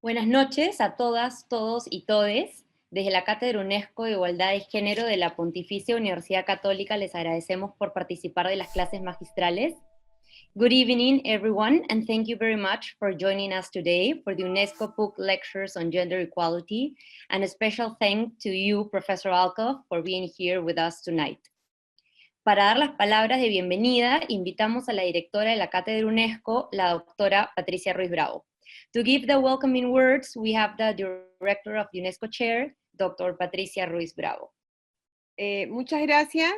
Buenas noches a todas, todos y todes. Desde la Cátedra UNESCO de Igualdad y Género de la Pontificia Universidad Católica les agradecemos por participar de las clases magistrales. Good evening, everyone, and thank you very much for joining us today for the UNESCO Book Lectures on Gender Equality, and a special thanks to you, Professor Alcoff, for being here with us tonight. Para dar las palabras de bienvenida, invitamos a la directora de la Cátedra UNESCO, la doctora Patricia Ruiz Bravo. To give the welcoming words, we have the Director of UNESCO Chair, Dr. Patricia Ruiz Bravo. Muchas gracias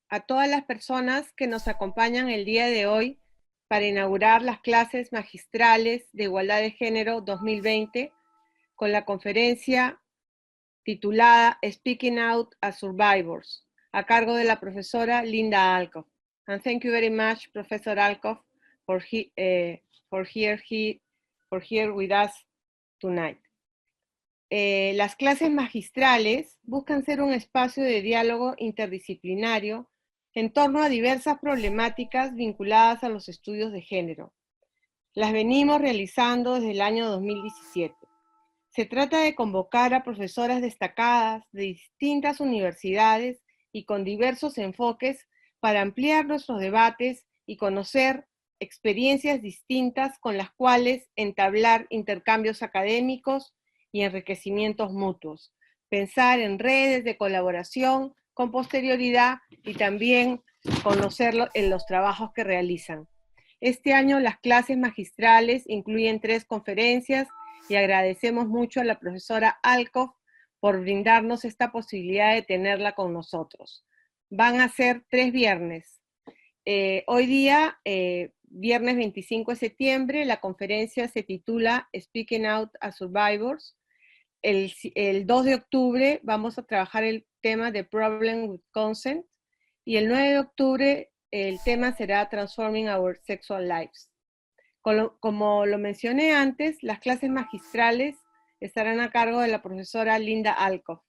a todas las personas que nos acompañan el día de hoy para inaugurar las clases magistrales de Igualdad de Género 2020 con la conferencia titulada Speaking Out as Survivors, a cargo de la profesora Linda Alcoff. And thank you very much, Professor Alcoff, for here with us tonight. Las clases magistrales buscan ser un espacio de diálogo interdisciplinario en torno a diversas problemáticas vinculadas a los estudios de género. Las venimos realizando desde el año 2017. Se trata de convocar a profesoras destacadas de distintas universidades y con diversos enfoques para ampliar nuestros debates y conocer experiencias distintas con las cuales entablar intercambios académicos y enriquecimientos mutuos, pensar en redes de colaboración con posterioridad y también conocerlo en los trabajos que realizan. Este año las clases magistrales incluyen 3 conferencias y agradecemos mucho a la profesora Alcoff por brindarnos esta posibilidad de tenerla con nosotros. Van a ser 3 viernes. Hoy día, viernes 25 de septiembre, la conferencia se titula Speaking Out as Survivors. El 2 de octubre vamos a trabajar el tema de Problem with Consent y el 9 de octubre el tema será Transforming Our Sexual Lives. Como lo mencioné antes, las clases magistrales estarán a cargo de la profesora Linda Alcoff.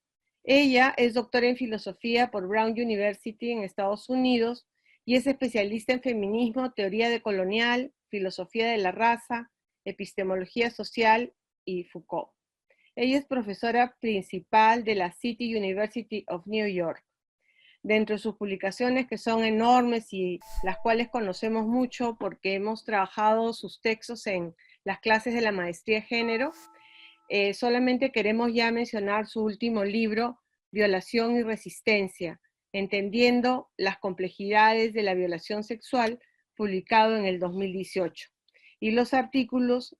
Ella es doctora en filosofía por Brown University en Estados Unidos y es especialista en feminismo, teoría decolonial, filosofía de la raza, epistemología social y Foucault. Ella es profesora principal de la City University of New York. Dentro de sus publicaciones, que son enormes y las cuales conocemos mucho porque hemos trabajado sus textos en las clases de la maestría de género, solamente queremos ya mencionar su último libro, Violación y Resistencia, entendiendo las complejidades de la violación sexual, publicado en el 2018. Y los artículos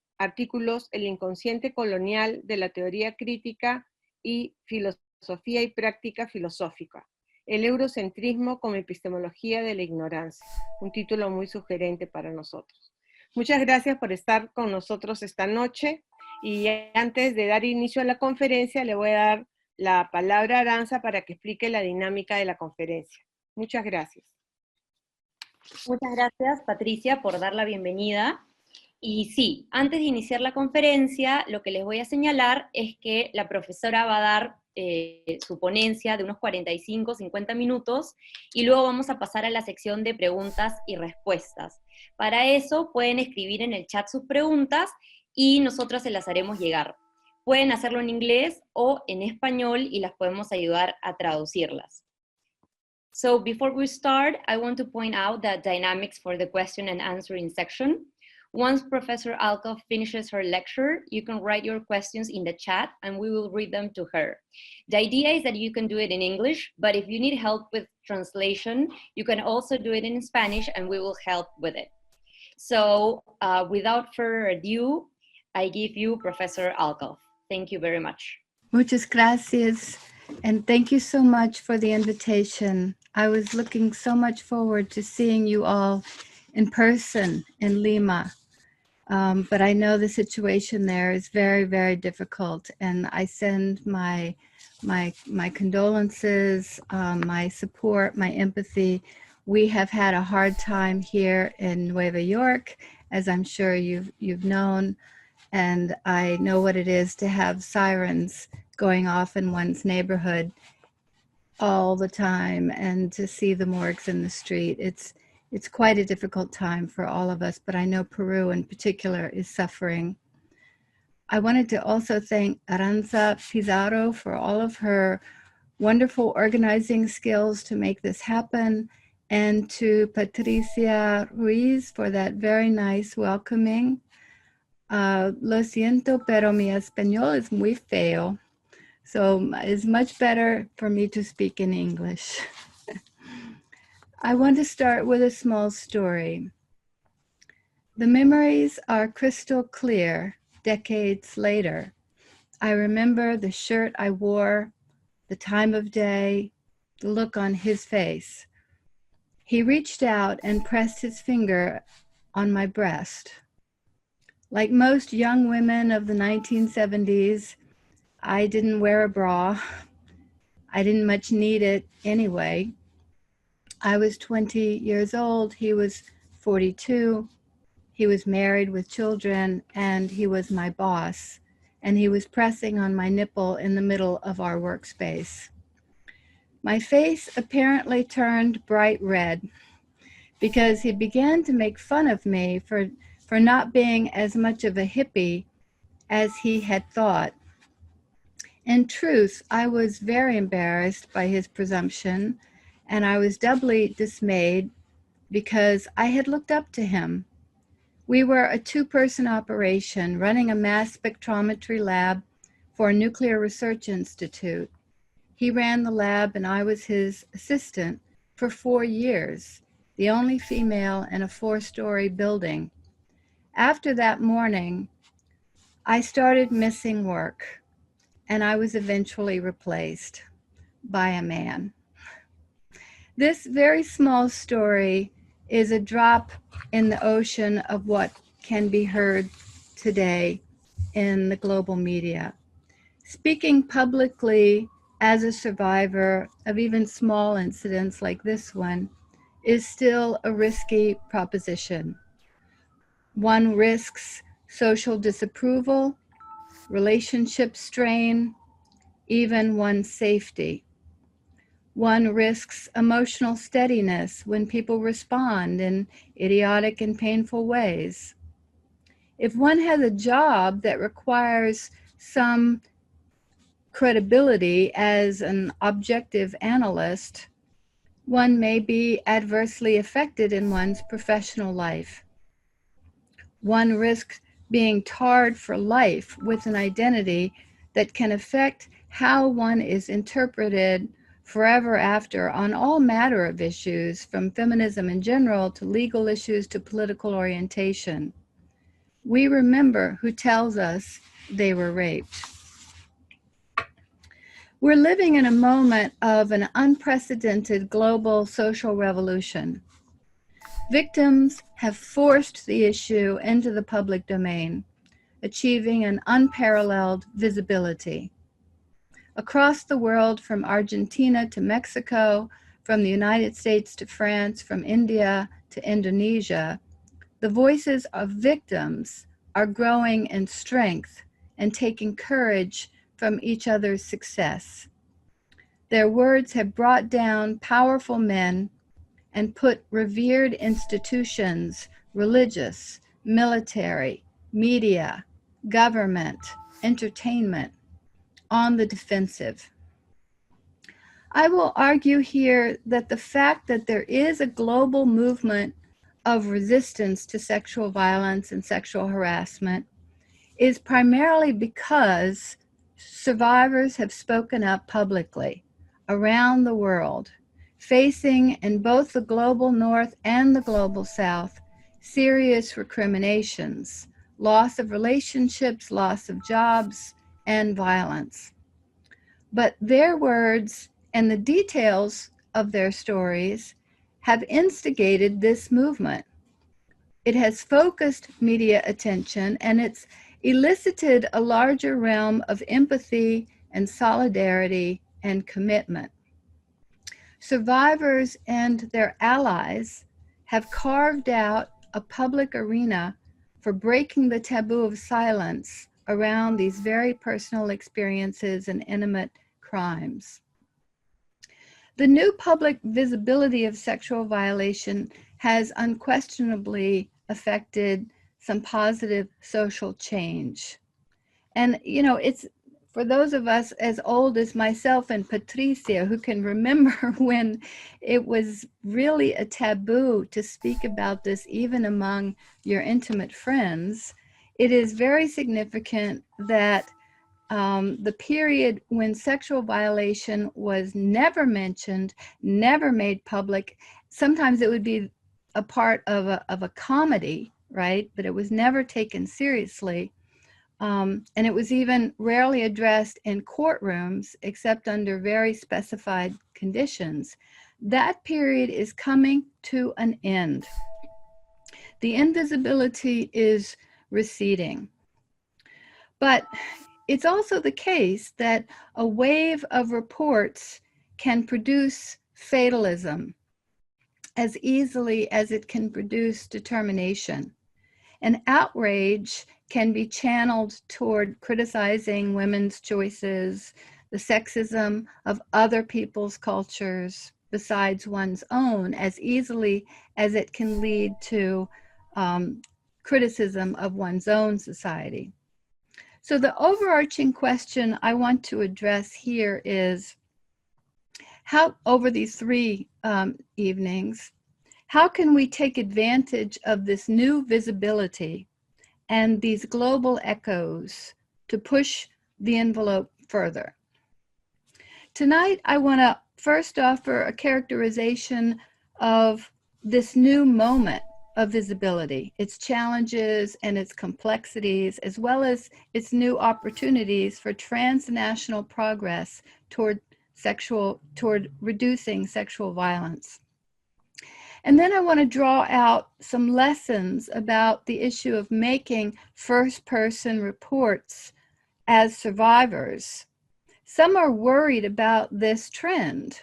El inconsciente colonial de la teoría crítica y filosofía y práctica filosófica. El eurocentrismo como epistemología de la ignorancia. Un título muy sugerente para nosotros. Muchas gracias por estar con nosotros esta noche. Y antes de dar inicio a la conferencia, le voy a dar la palabra a Aranza para que explique la dinámica de la conferencia. Muchas gracias. Muchas gracias, Patricia, por dar la bienvenida. Y sí, antes de iniciar la conferencia, lo que les voy a señalar es que la profesora va a dar su ponencia de unos 45, 50 minutos, y luego vamos a pasar a la sección de preguntas y respuestas. Para eso pueden escribir en el chat sus preguntas y nosotros se las haremos llegar. Pueden hacerlo en inglés o en español y las podemos ayudar a traducirlas. So before we start, I want to point out the dynamics for the question and answering section. Once Professor Alcoff finishes her lecture, you can write your questions in the chat and we will read them to her. The idea is that you can do it in English, but if you need help with translation, you can also do it in Spanish and we will help with it. So without further ado, I give you Professor Alcoff. Thank you very much. Muchas gracias, and thank you so much for the invitation. I was looking so much forward to seeing you all in person in Lima, but I know the situation there is very, very difficult, and I send my condolences, my support, my empathy. We have had a hard time here in Nueva York, as I'm sure you've known. And I know what it is to have sirens going off in one's neighborhood all the time and to see the morgues in the street. It's quite a difficult time for all of us, but I know Peru in particular is suffering. I wanted to also thank Aranza Pizarro for all of her wonderful organizing skills to make this happen, and to Patricia Ruiz for that very nice welcoming. Lo siento, pero mi español es muy feo, so it's much better for me to speak in English. I want to start with a small story. The memories are crystal clear decades later. I remember the shirt I wore, the time of day, the look on his face. He reached out and pressed his finger on my breast. Like most young women of the 1970s, I didn't wear a bra. I didn't much need it anyway. I was 20 years old, he was 42. He was married with children, and he was my boss, and he was pressing on my nipple in the middle of our workspace. My face apparently turned bright red because he began to make fun of me for not being as much of a hippie as he had thought. In truth, I was very embarrassed by his presumption, and I was doubly dismayed because I had looked up to him. We were a two-person operation running a mass spectrometry lab for a nuclear research institute. He ran the lab and I was his assistant for 4 years, the only female in a 4-story building. After that morning, I started missing work, and I was eventually replaced by a man. This very small story is a drop in the ocean of what can be heard today in the global media. Speaking publicly as a survivor of even small incidents like this one is still a risky proposition. One risks social disapproval, relationship strain, even one's safety. One risks emotional steadiness when people respond in idiotic and painful ways. If one has a job that requires some credibility as an objective analyst, one may be adversely affected in one's professional life. One risks being tarred for life with an identity that can affect how one is interpreted forever after on all matter of issues, from feminism in general to legal issues to political orientation. We remember who tells us they were raped. We're living in a moment of an unprecedented global social revolution. Victims have forced the issue into the public domain, achieving an unparalleled visibility. Across the world, from Argentina to Mexico, from the United States to France, from India to Indonesia, the voices of victims are growing in strength and taking courage from each other's success. Their words have brought down powerful men and put revered institutions, religious, military, media, government, entertainment, on the defensive. I will argue here that the fact that there is a global movement of resistance to sexual violence and sexual harassment is primarily because survivors have spoken up publicly around the world, facing in both the global North and the global South serious recriminations, loss of relationships, loss of jobs, and violence. But their words and the details of their stories have instigated this movement. It has focused media attention, and it's elicited a larger realm of empathy and solidarity and commitment. Survivors and their allies have carved out a public arena for breaking the taboo of silence around these very personal experiences and intimate crimes. The new public visibility of sexual violation has unquestionably affected some positive social change. And, you know, it's for those of us as old as myself and Patricia who can remember when it was really a taboo to speak about this, even among your intimate friends. It is very significant that the period when sexual violation was never mentioned, never made public. Sometimes it would be a part of a comedy, right? But it was never taken seriously. And it was even rarely addressed in courtrooms, except under very specified conditions. That period is coming to an end. The invisibility is receding. But it's also the case that a wave of reports can produce fatalism as easily as it can produce determination. And outrage can be channeled toward criticizing women's choices, the sexism of other people's cultures besides one's own, as easily as it can lead to criticism of one's own society. So the overarching question I want to address here is how, over these 3 evenings, how can we take advantage of this new visibility and these global echoes to push the envelope further? Tonight, I want to first offer a characterization of this new moment of visibility, its challenges and its complexities, as well as its new opportunities for transnational progress toward reducing sexual violence. And then I want to draw out some lessons about the issue of making first-person reports as survivors. Some are worried about this trend.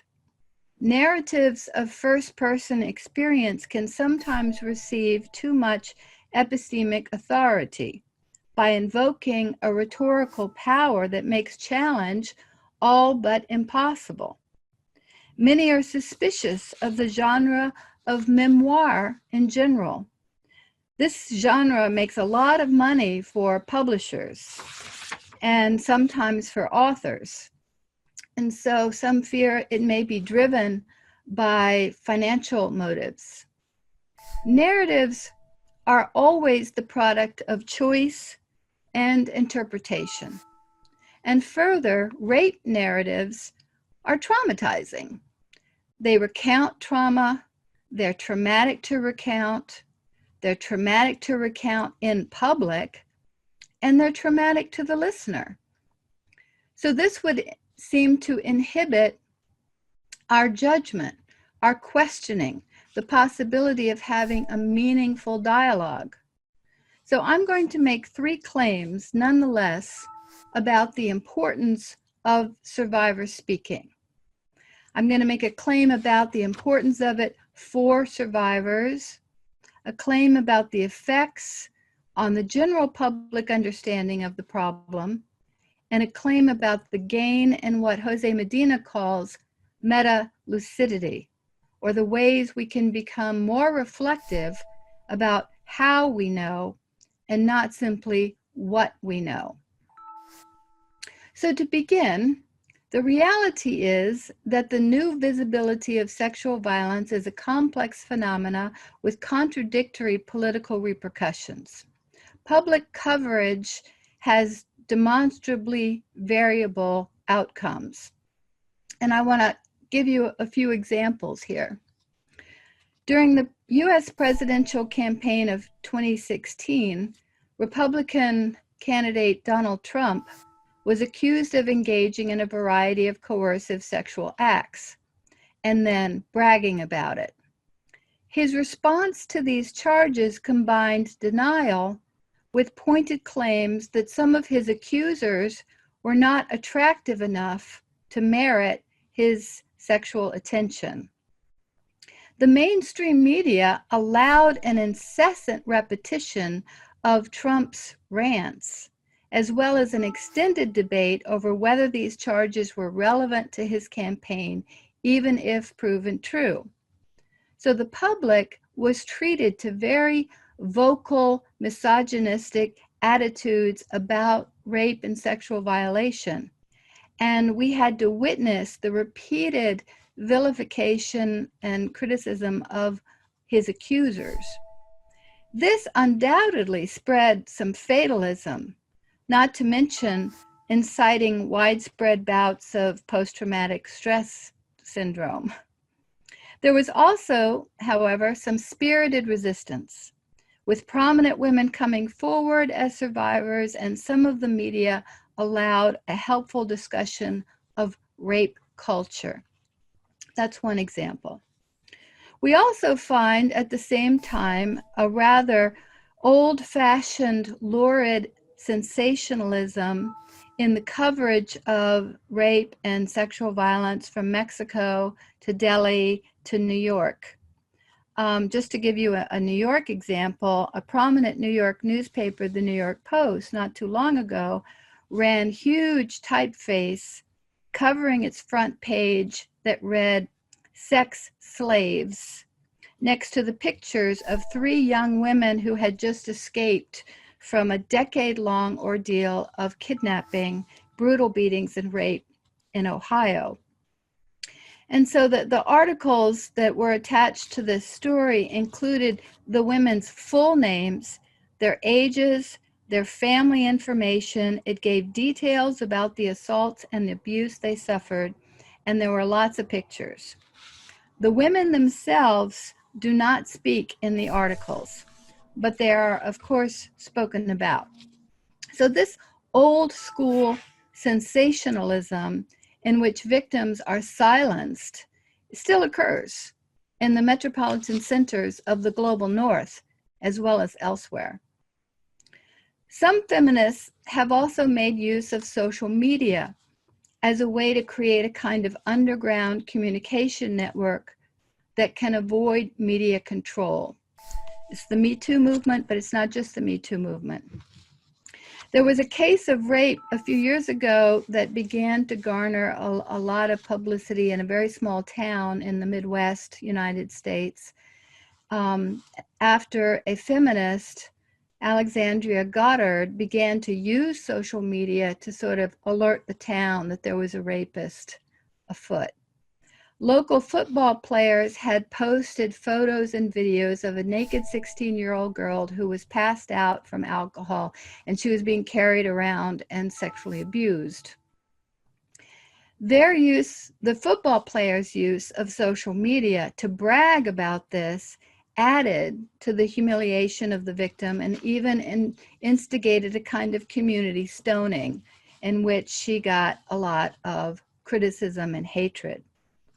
Narratives of first-person experience can sometimes receive too much epistemic authority by invoking a rhetorical power that makes challenge all but impossible. Many are suspicious of the genre of memoir in general. This genre makes a lot of money for publishers and sometimes for authors. And so some fear it may be driven by financial motives. Narratives are always the product of choice and interpretation. And further, rape narratives are traumatizing. They recount trauma, they're traumatic to recount in public, and they're traumatic to the listener. So this would seem to inhibit our judgment, our questioning, the possibility of having a meaningful dialogue. So I'm going to make 3 claims, nonetheless, about the importance of survivor speaking. I'm going to make a claim about the importance of it for survivors, a claim about the effects on the general public understanding of the problem, and a claim about the gain in what Jose Medina calls meta-lucidity, or the ways we can become more reflective about how we know and not simply what we know. So to begin, the reality is that the new visibility of sexual violence is a complex phenomena with contradictory political repercussions. Public coverage has demonstrably variable outcomes. And I want to give you a few examples here. During the US presidential campaign of 2016, Republican candidate Donald Trump was accused of engaging in a variety of coercive sexual acts and then bragging about it. His response to these charges combined denial with pointed claims that some of his accusers were not attractive enough to merit his sexual attention. The mainstream media allowed an incessant repetition of Trump's rants, as well as an extended debate over whether these charges were relevant to his campaign, even if proven true. So the public was treated to very vocal, misogynistic attitudes about rape and sexual violation. And we had to witness the repeated vilification and criticism of his accusers. This undoubtedly spread some fatalism, not to mention inciting widespread bouts of post-traumatic stress syndrome. There was also, however, some spirited resistance, with prominent women coming forward as survivors, and some of the media allowed a helpful discussion of rape culture. That's one example. We also find at the same time a rather old-fashioned, lurid sensationalism in the coverage of rape and sexual violence from Mexico to Delhi to New York. Just to give you a New York example, a prominent New York newspaper, the New York Post, not too long ago, ran huge typeface covering its front page that read, "Sex Slaves," next to the pictures of 3 young women who had just escaped from a decade-long ordeal of kidnapping, brutal beatings, and rape in Ohio. And so the articles that were attached to this story included the women's full names, their ages, their family information. It gave details about the assaults and the abuse they suffered, and there were lots of pictures. The women themselves do not speak in the articles, but they are, of course, spoken about. So this old school sensationalism in which victims are silenced still occurs in the metropolitan centers of the global north, as well as elsewhere. Some feminists have also made use of social media as a way to create a kind of underground communication network that can avoid media control. It's the Me Too movement, but it's not just the Me Too movement. There was a case of rape a few years ago that began to garner a lot of publicity in a very small town in the Midwest United States after a feminist, Alexandria Goddard, began to use social media to sort of alert the town that there was a rapist afoot. Local football players had posted photos and videos of a naked 16-year-old girl who was passed out from alcohol, and she was being carried around and sexually abused. Their use, the football players' use of social media to brag about this, added to the humiliation of the victim and even instigated a kind of community stoning in which she got a lot of criticism and hatred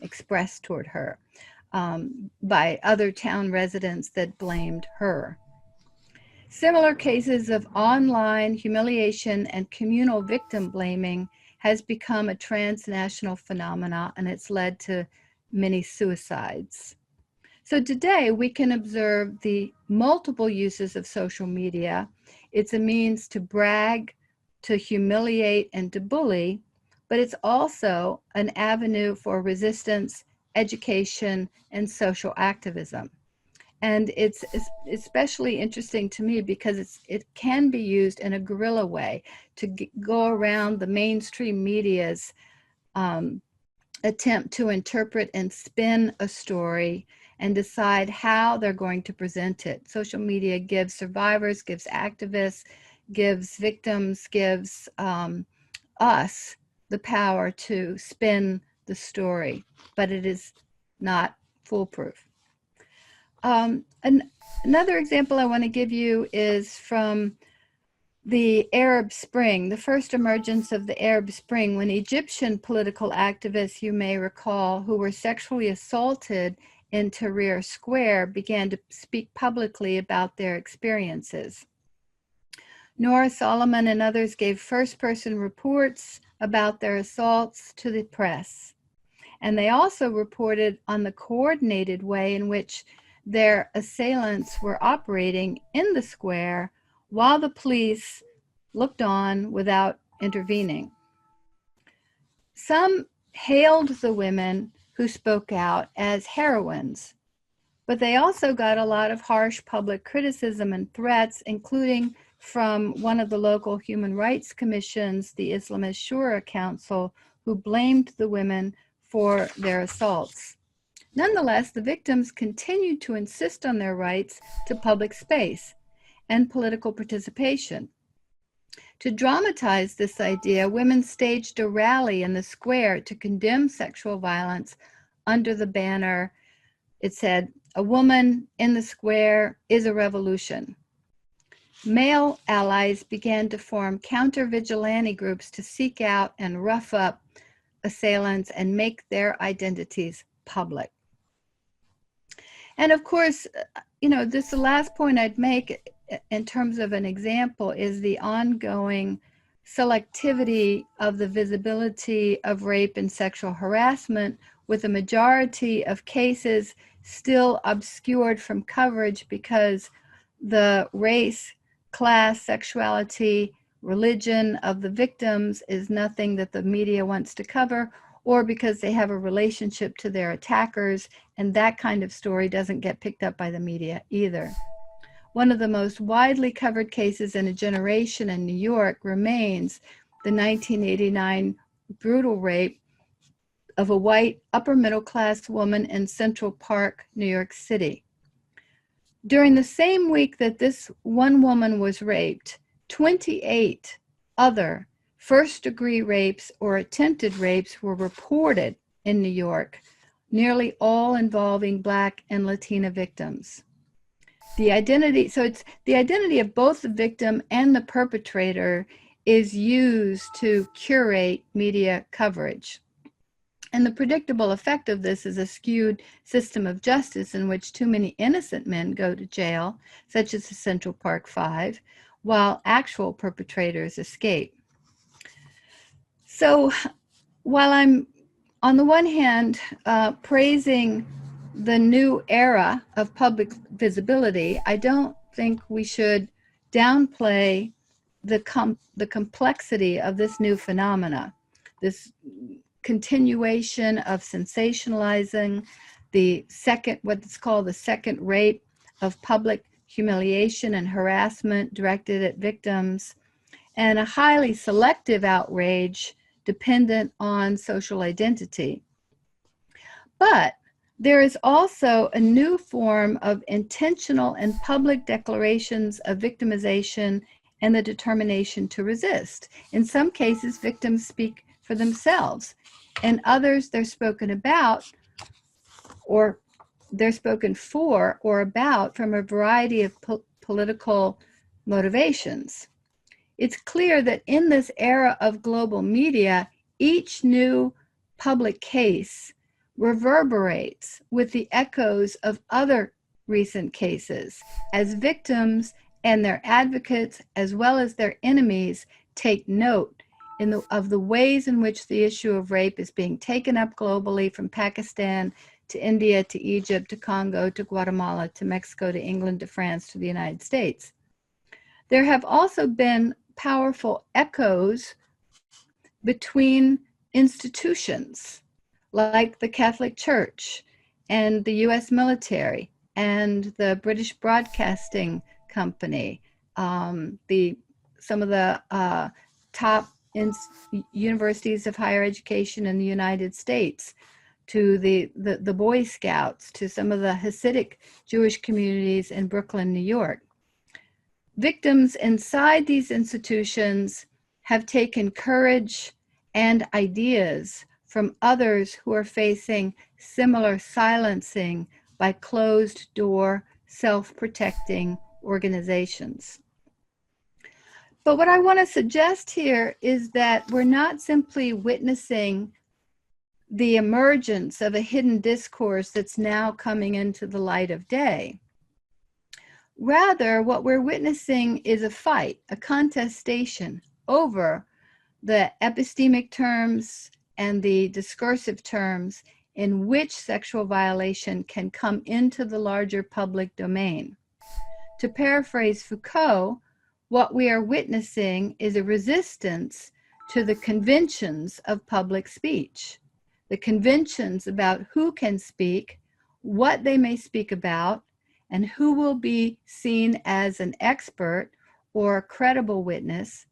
expressed toward her by other town residents that blamed her. Similar cases of online humiliation and communal victim blaming has become a transnational phenomenon, and it's led to many suicides. So today we can observe the multiple uses of social media. It's a means to brag, to humiliate, and to bully, but it's also an avenue for resistance, education, and social activism. And it's especially interesting to me because it can be used in a guerrilla way to go around the mainstream media's attempt to interpret and spin a story and decide how they're going to present it. Social media gives survivors, gives activists, gives victims, gives us the power to spin the story, but it is not foolproof. Another example I want to give you is from the Arab Spring, the first emergence of the Arab Spring, when Egyptian political activists, you may recall, who were sexually assaulted in Tahrir Square, began to speak publicly about their experiences. Nora Solomon and others gave first-person reports about their assaults to the press. And they also reported on the coordinated way in which their assailants were operating in the square while the police looked on without intervening. Some hailed the women who spoke out as heroines, but they also got a lot of harsh public criticism and threats, including from one of the local human rights commissions, the Islamist Shura Council, who blamed the women for their assaults. Nonetheless, the victims continued to insist on their rights to public space and political participation. To dramatize this idea, women staged a rally in the square to condemn sexual violence under the banner. It said, "A woman in the square is a revolution." Male allies began to form counter-vigilante groups to seek out and rough up assailants and make their identities public. And of course, this the last point I'd make in terms of an example is the ongoing selectivity of the visibility of rape and sexual harassment, with a majority of cases still obscured from coverage because the race, class, sexuality, religion of the victims is nothing that the media wants to cover, or because they have a relationship to their attackers, and that kind of story doesn't get picked up by the media either. One of the most widely covered cases in a generation in New York remains the 1989 brutal rape of a white upper middle class woman in Central Park, New York City. During the same week that this one woman was raped, 28 other first-degree rapes or attempted rapes were reported in New York, nearly all involving Black and Latina victims. It's the identity of both the victim and the perpetrator is used to curate media coverage. And the predictable effect of this is a skewed system of justice in which too many innocent men go to jail, such as the Central Park Five, while actual perpetrators escape. So while I'm, on the one hand, praising the new era of public visibility, I don't think we should downplay the complexity of this new phenomena, this continuation of sensationalizing what's called the second rape of public humiliation and harassment directed at victims, and a highly selective outrage dependent on social identity. But there is also a new form of intentional and public declarations of victimization and the determination to resist. In some cases, victims speak for themselves. In others, they're spoken about, or they're spoken for or about from a variety of political motivations. It's clear that in this era of global media, each new public case reverberates with the echoes of other recent cases as victims and their advocates, as well as their enemies, take note of the ways in which the issue of rape is being taken up globally, from Pakistan to India to Egypt to Congo to Guatemala to Mexico to England to France to the United States. There have also been powerful echoes between institutions like the Catholic Church and the US military and the British Broadcasting Company, some of the top universities of higher education in the United States, to the Boy Scouts, to some of the Hasidic Jewish communities in Brooklyn, New York. Victims inside these institutions have taken courage and ideas from others who are facing similar silencing by closed-door, self-protecting organizations. But what I want to suggest here is that we're not simply witnessing the emergence of a hidden discourse that's now coming into the light of day. Rather, what we're witnessing is a fight, a contestation over the epistemic terms and the discursive terms in which sexual violation can come into the larger public domain. To paraphrase Foucault, what we are witnessing is a resistance to the conventions of public speech, the conventions about who can speak, what they may speak about, and who will be seen as an expert or credible witness,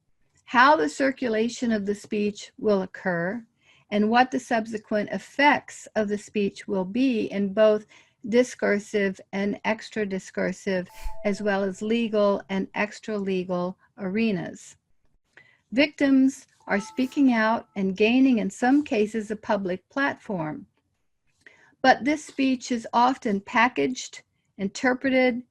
how the circulation of the speech will occur, and what the subsequent effects of the speech will be in both discursive and extra-discursive, as well as legal and extra-legal arenas. Victims are speaking out and gaining, in some cases, a public platform. But this speech is often packaged, interpreted,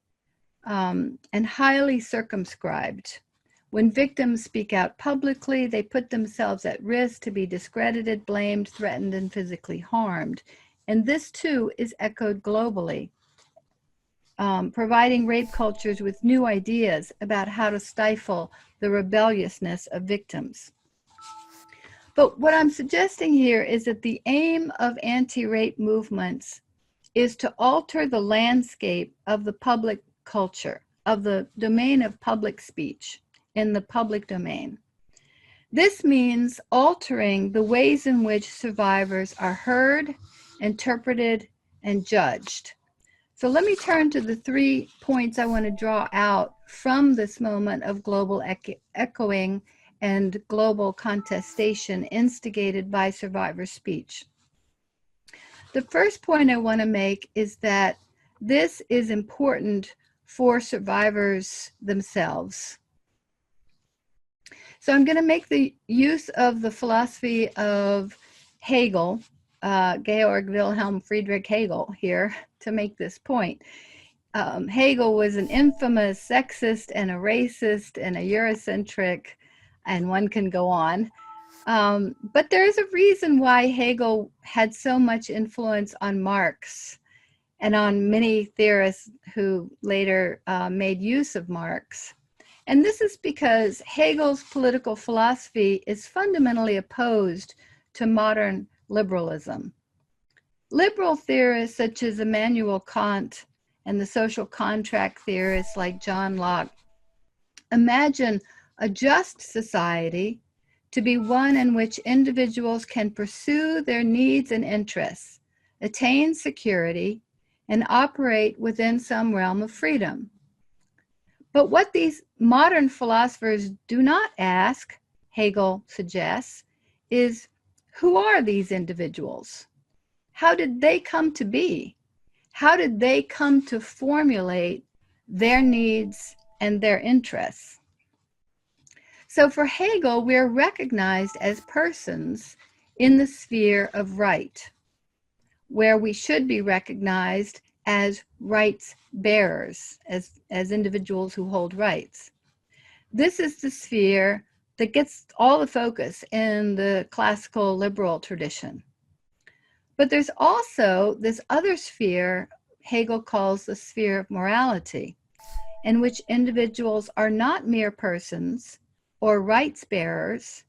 and highly circumscribed. When victims speak out publicly, they put themselves at risk to be discredited, blamed, threatened, and physically harmed. And this, too, is echoed globally, providing rape cultures with new ideas about how to stifle the rebelliousness of victims. But what I'm suggesting here is that the aim of anti-rape movements is to alter the landscape of the public culture, of the domain of public speech in the public domain. This means altering the ways in which survivors are heard, interpreted, and judged. So let me turn to the 3 points I want to draw out from this moment of global echoing and global contestation instigated by survivor speech. The first point I want to make is that this is important for survivors themselves. So I'm going to make the use of the philosophy of Hegel, Georg Wilhelm Friedrich Hegel here to make this point. Hegel was an infamous sexist and a racist and a Eurocentric, and one can go on. But there's a reason why Hegel had so much influence on Marx and on many theorists who later made use of Marx. And this is because Hegel's political philosophy is fundamentally opposed to modern liberalism. Liberal theorists such as Immanuel Kant and the social contract theorists like John Locke imagine a just society to be one in which individuals can pursue their needs and interests, attain security, and operate within some realm of freedom. But what these modern philosophers do not ask, Hegel suggests, is who are these individuals? How did they come to be? How did they come to formulate their needs and their interests? So for Hegel, we're recognized as persons in the sphere of right, where we should be recognized as rights bearers, as individuals who hold rights. This is the sphere that gets all the focus in the classical liberal tradition. But there's also this other sphere Hegel calls the sphere of morality, in which individuals are not mere persons or rights bearers,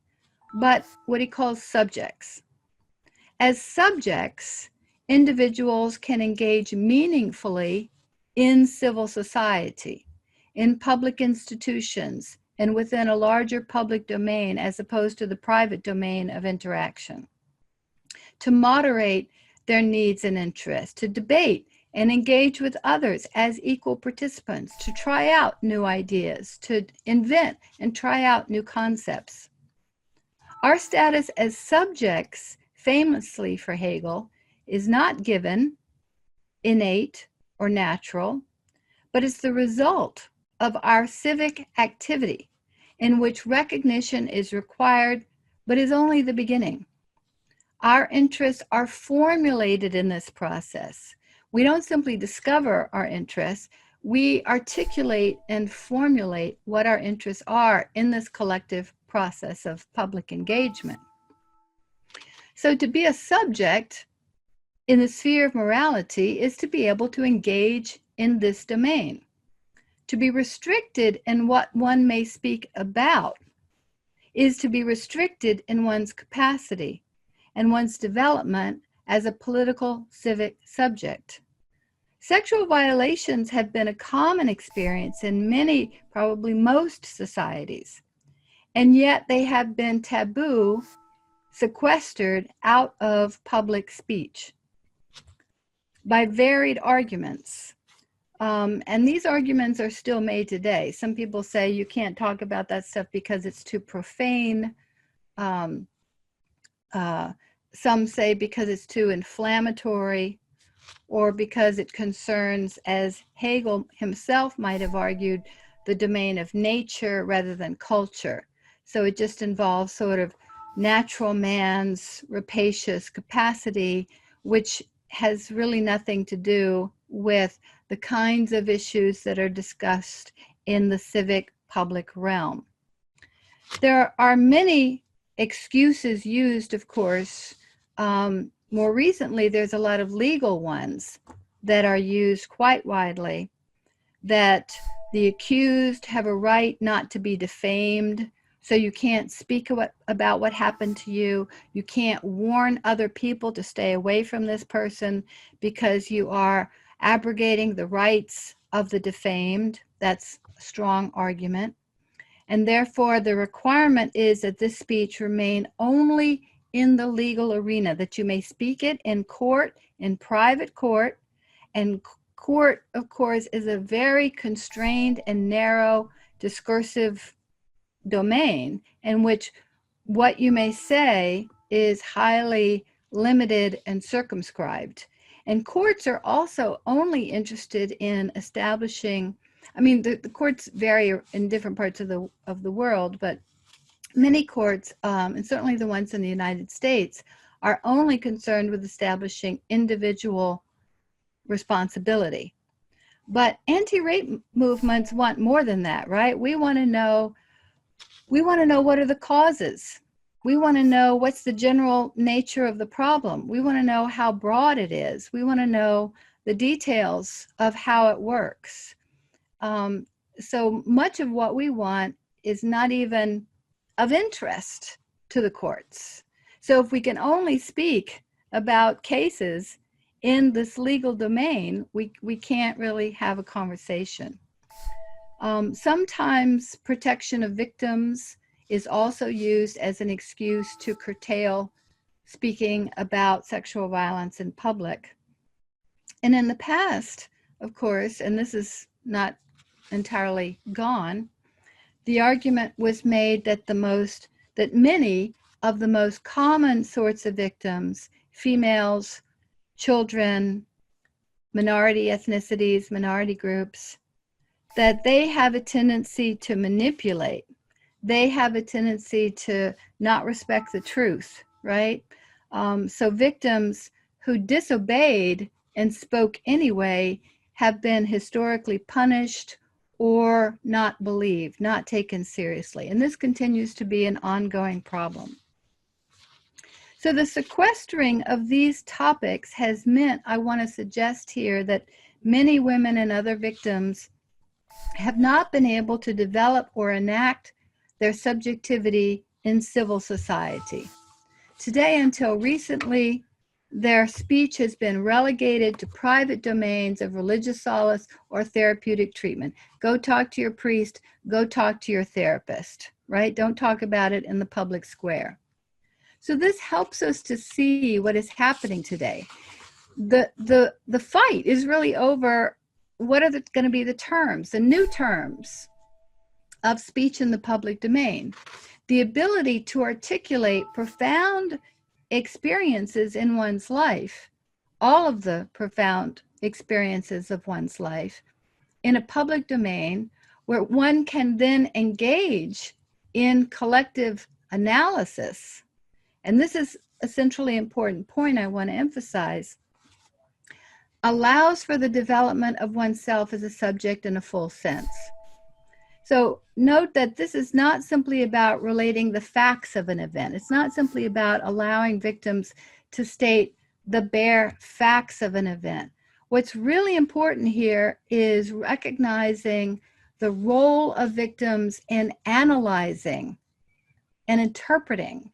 but what he calls subjects. As subjects, individuals can engage meaningfully in civil society, in public institutions, and within a larger public domain as opposed to the private domain of interaction. To moderate their needs and interests, to debate and engage with others as equal participants, to try out new ideas, to invent and try out new concepts. Our status as subjects, famously for Hegel, is not given, innate, or natural, but it's the result of our civic activity in which recognition is required, but is only the beginning. Our interests are formulated in this process. We don't simply discover our interests, we articulate and formulate what our interests are in this collective process of public engagement. So to be a subject in the sphere of morality is to be able to engage in this domain. To be restricted in what one may speak about is to be restricted in one's capacity and one's development as a political civic subject. Sexual violations have been a common experience in many, probably most societies, and yet they have been taboo, sequestered out of public speech by varied arguments. And these arguments are still made today. Some people say you can't talk about that stuff because it's too profane. Some say because it's too inflammatory, or because it concerns, as Hegel himself might have argued, the domain of nature rather than culture. So it just involves sort of natural man's rapacious capacity, which has really nothing to do with the kinds of issues that are discussed in the civic public realm. There are many excuses used, of course. More recently, there's a lot of legal ones that are used quite widely, that the accused have a right not to be defamed, so you can't speak about what happened to you. You can't warn other people to stay away from this person because you are abrogating the rights of the defamed. That's a strong argument. And therefore, the requirement is that this speech remain only in the legal arena, that you may speak it in court, in private court. And court, of course, is a very constrained and narrow discursive domain in which what you may say is highly limited and circumscribed. And courts are also only interested in establishing, I mean, the courts vary in different parts of the world, but many courts, and certainly the ones in the United States, are only concerned with establishing individual responsibility. But anti-rape movements want more than that, right? We want to know what are the causes. We want to know what's the general nature of the problem. We want to know how broad it is. We want to know the details of how it works. So much of what we want is not even of interest to the courts. So if we can only speak about cases in this legal domain, we can't really have a conversation. Sometimes protection of victims is also used as an excuse to curtail speaking about sexual violence in public. And in the past, of course, and this is not entirely gone, the argument was made that many of the most common sorts of victims, females, children, minority ethnicities, minority groups, that they have a tendency to manipulate. They have a tendency to not respect the truth, right? So victims who disobeyed and spoke anyway have been historically punished or not believed, not taken seriously. And this continues to be an ongoing problem. So the sequestering of these topics has meant, I want to suggest here, that many women and other victims have not been able to develop or enact their subjectivity in civil society. Today, until recently, their speech has been relegated to private domains of religious solace or therapeutic treatment. Go talk to your priest, go talk to your therapist, right? Don't talk about it in the public square. So this helps us to see what is happening today. The fight is really over what are going to be the terms, the new terms of speech in the public domain. The ability to articulate profound experiences in one's life, all of the profound experiences of one's life, in a public domain where one can then engage in collective analysis. And this is a centrally important point I want to emphasize, allows for the development of oneself as a subject in a full sense. So note that this is not simply about relating the facts of an event. It's not simply about allowing victims to state the bare facts of an event. What's really important here is recognizing the role of victims in analyzing and interpreting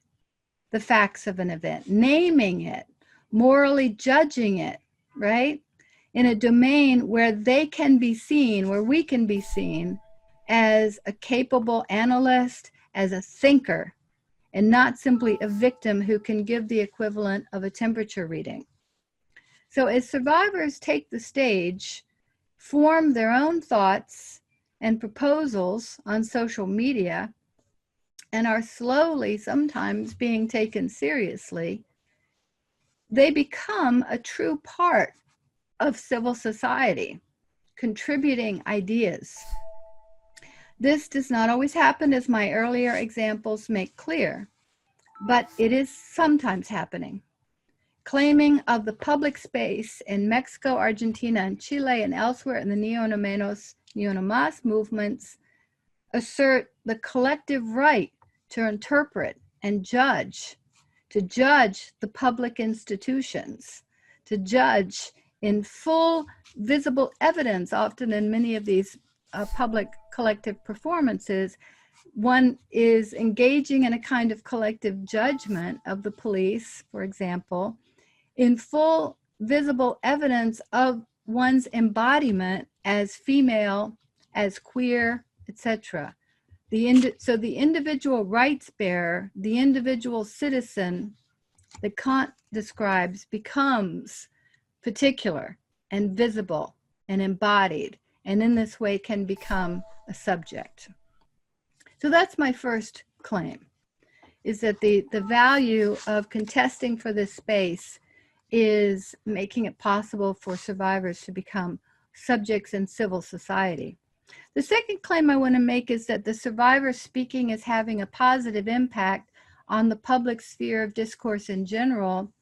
the facts of an event, naming it, morally judging it, right? In a domain where they can be seen, where we can be seen as a capable analyst, as a thinker, and not simply a victim who can give the equivalent of a temperature reading. So as survivors take the stage form their own thoughts and proposals on social media and are slowly sometimes being taken seriously, they become a true part of civil society, contributing ideas. This does not always happen, as my earlier examples make clear, but it is sometimes happening. Claiming of the public space in Mexico, Argentina, and Chile, and elsewhere in the Ni Uno Menos, Ni Uno Más movements assert the collective right to interpret and judge, to judge the public institutions, to judge in full visible evidence. Often in many of these public collective performances, one is engaging in a kind of collective judgment of the police, for example, in full visible evidence of one's embodiment as female, as queer, etc. So the individual rights bearer, the individual citizen that Kant describes, becomes particular and visible and embodied, and in this way can become a subject. So that's my first claim, is that the value of contesting for this space is making it possible for survivors to become subjects in civil society. The second claim I want to make is that the survivor speaking is having a positive impact on the public sphere of discourse in general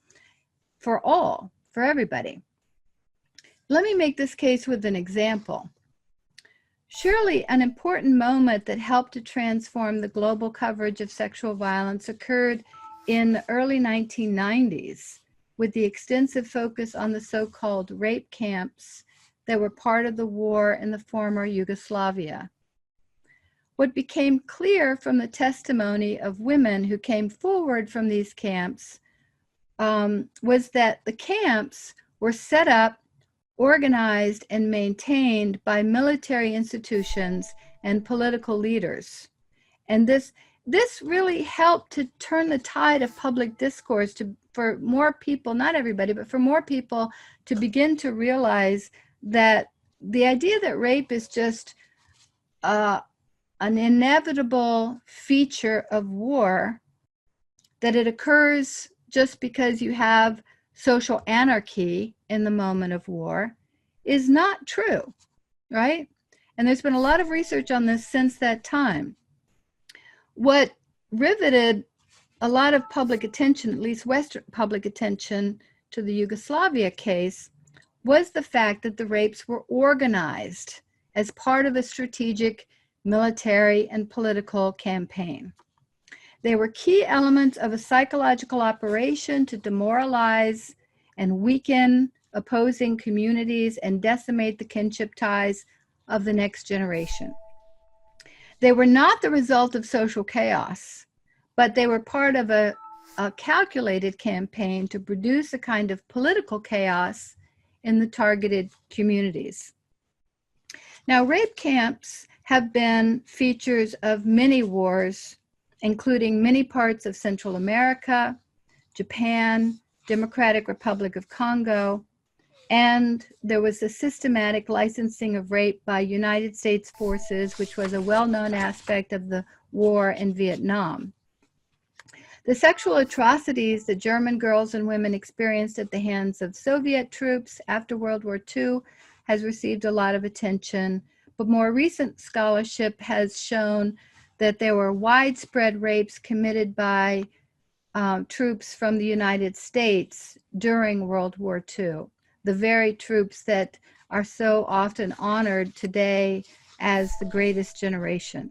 for all, for everybody. Let me make this case with an example. Surely an important moment that helped to transform the global coverage of sexual violence occurred in the early 1990s with the extensive focus on the so-called rape camps that were part of the war in the former Yugoslavia. What became clear from the testimony of women who came forward from these camps was that the camps were set up, organized, and maintained by military institutions and political leaders. And this really helped to turn the tide of public discourse for more people, not everybody, but for more people to begin to realize that the idea that rape is just an inevitable feature of war, that it occurs just because you have social anarchy in the moment of war, is not true, right? And there's been a lot of research on this since that time. What riveted a lot of public attention, at least Western public attention, to the Yugoslavia case was the fact that the rapes were organized as part of a strategic military and political campaign. They were key elements of a psychological operation to demoralize and weaken opposing communities and decimate the kinship ties of the next generation. They were not the result of social chaos, but they were part of a calculated campaign to produce a kind of political chaos in the targeted communities. Now, rape camps have been features of many wars, including many parts of Central America, Japan, Democratic Republic of Congo, and there was a systematic licensing of rape by United States forces, which was a well-known aspect of the war in Vietnam. The sexual atrocities that German girls and women experienced at the hands of Soviet troops after World War II has received a lot of attention, but more recent scholarship has shown that there were widespread rapes committed by troops from the United States during World War II, the very troops that are so often honored today as the greatest generation.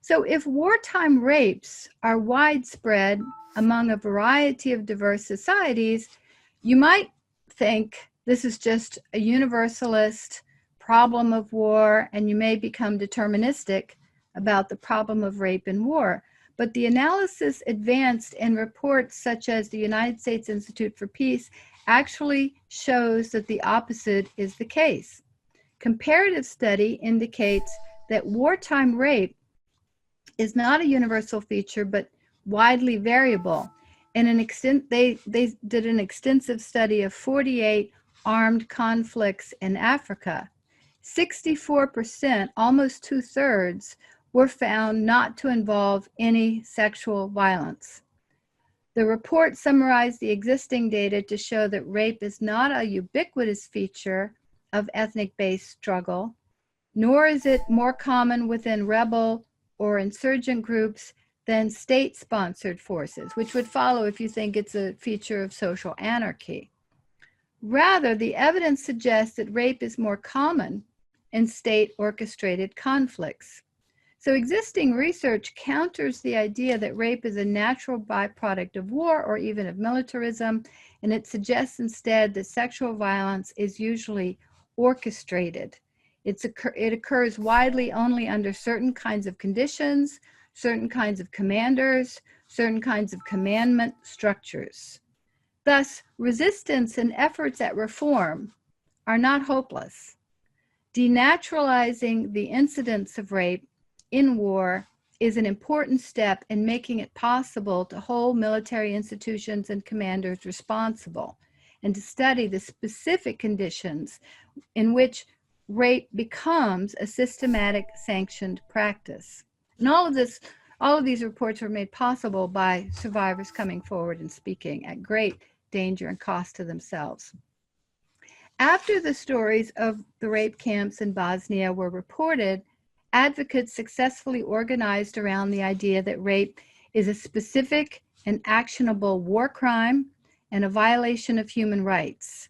So if wartime rapes are widespread among a variety of diverse societies, you might think this is just a universalist problem of war, and you may become deterministic about the problem of rape in war. But the analysis advanced in reports such as the United States Institute for Peace actually shows that the opposite is the case. Comparative study indicates that wartime rape is not a universal feature, but widely variable. In they did an extensive study of 48 armed conflicts in Africa, 64%, almost 2/3, were found not to involve any sexual violence. The report summarized the existing data to show that rape is not a ubiquitous feature of ethnic-based struggle, nor is it more common within rebel or insurgent groups than state-sponsored forces, which would follow if you think it's a feature of social anarchy. Rather, the evidence suggests that rape is more common in state-orchestrated conflicts. So existing research counters the idea that rape is a natural byproduct of war or even of militarism, and it suggests instead that sexual violence is usually orchestrated. It occurs widely only under certain kinds of conditions, certain kinds of commanders, certain kinds of commandment structures. Thus, resistance and efforts at reform are not hopeless. Denaturalizing the incidence of rape in war is an important step in making it possible to hold military institutions and commanders responsible and to study the specific conditions in which rape becomes a systematic sanctioned practice. And all of these reports were made possible by survivors coming forward and speaking at great danger and cost to themselves. After the stories of the rape camps in Bosnia were reported, advocates successfully organized around the idea that rape is a specific and actionable war crime and a violation of human rights.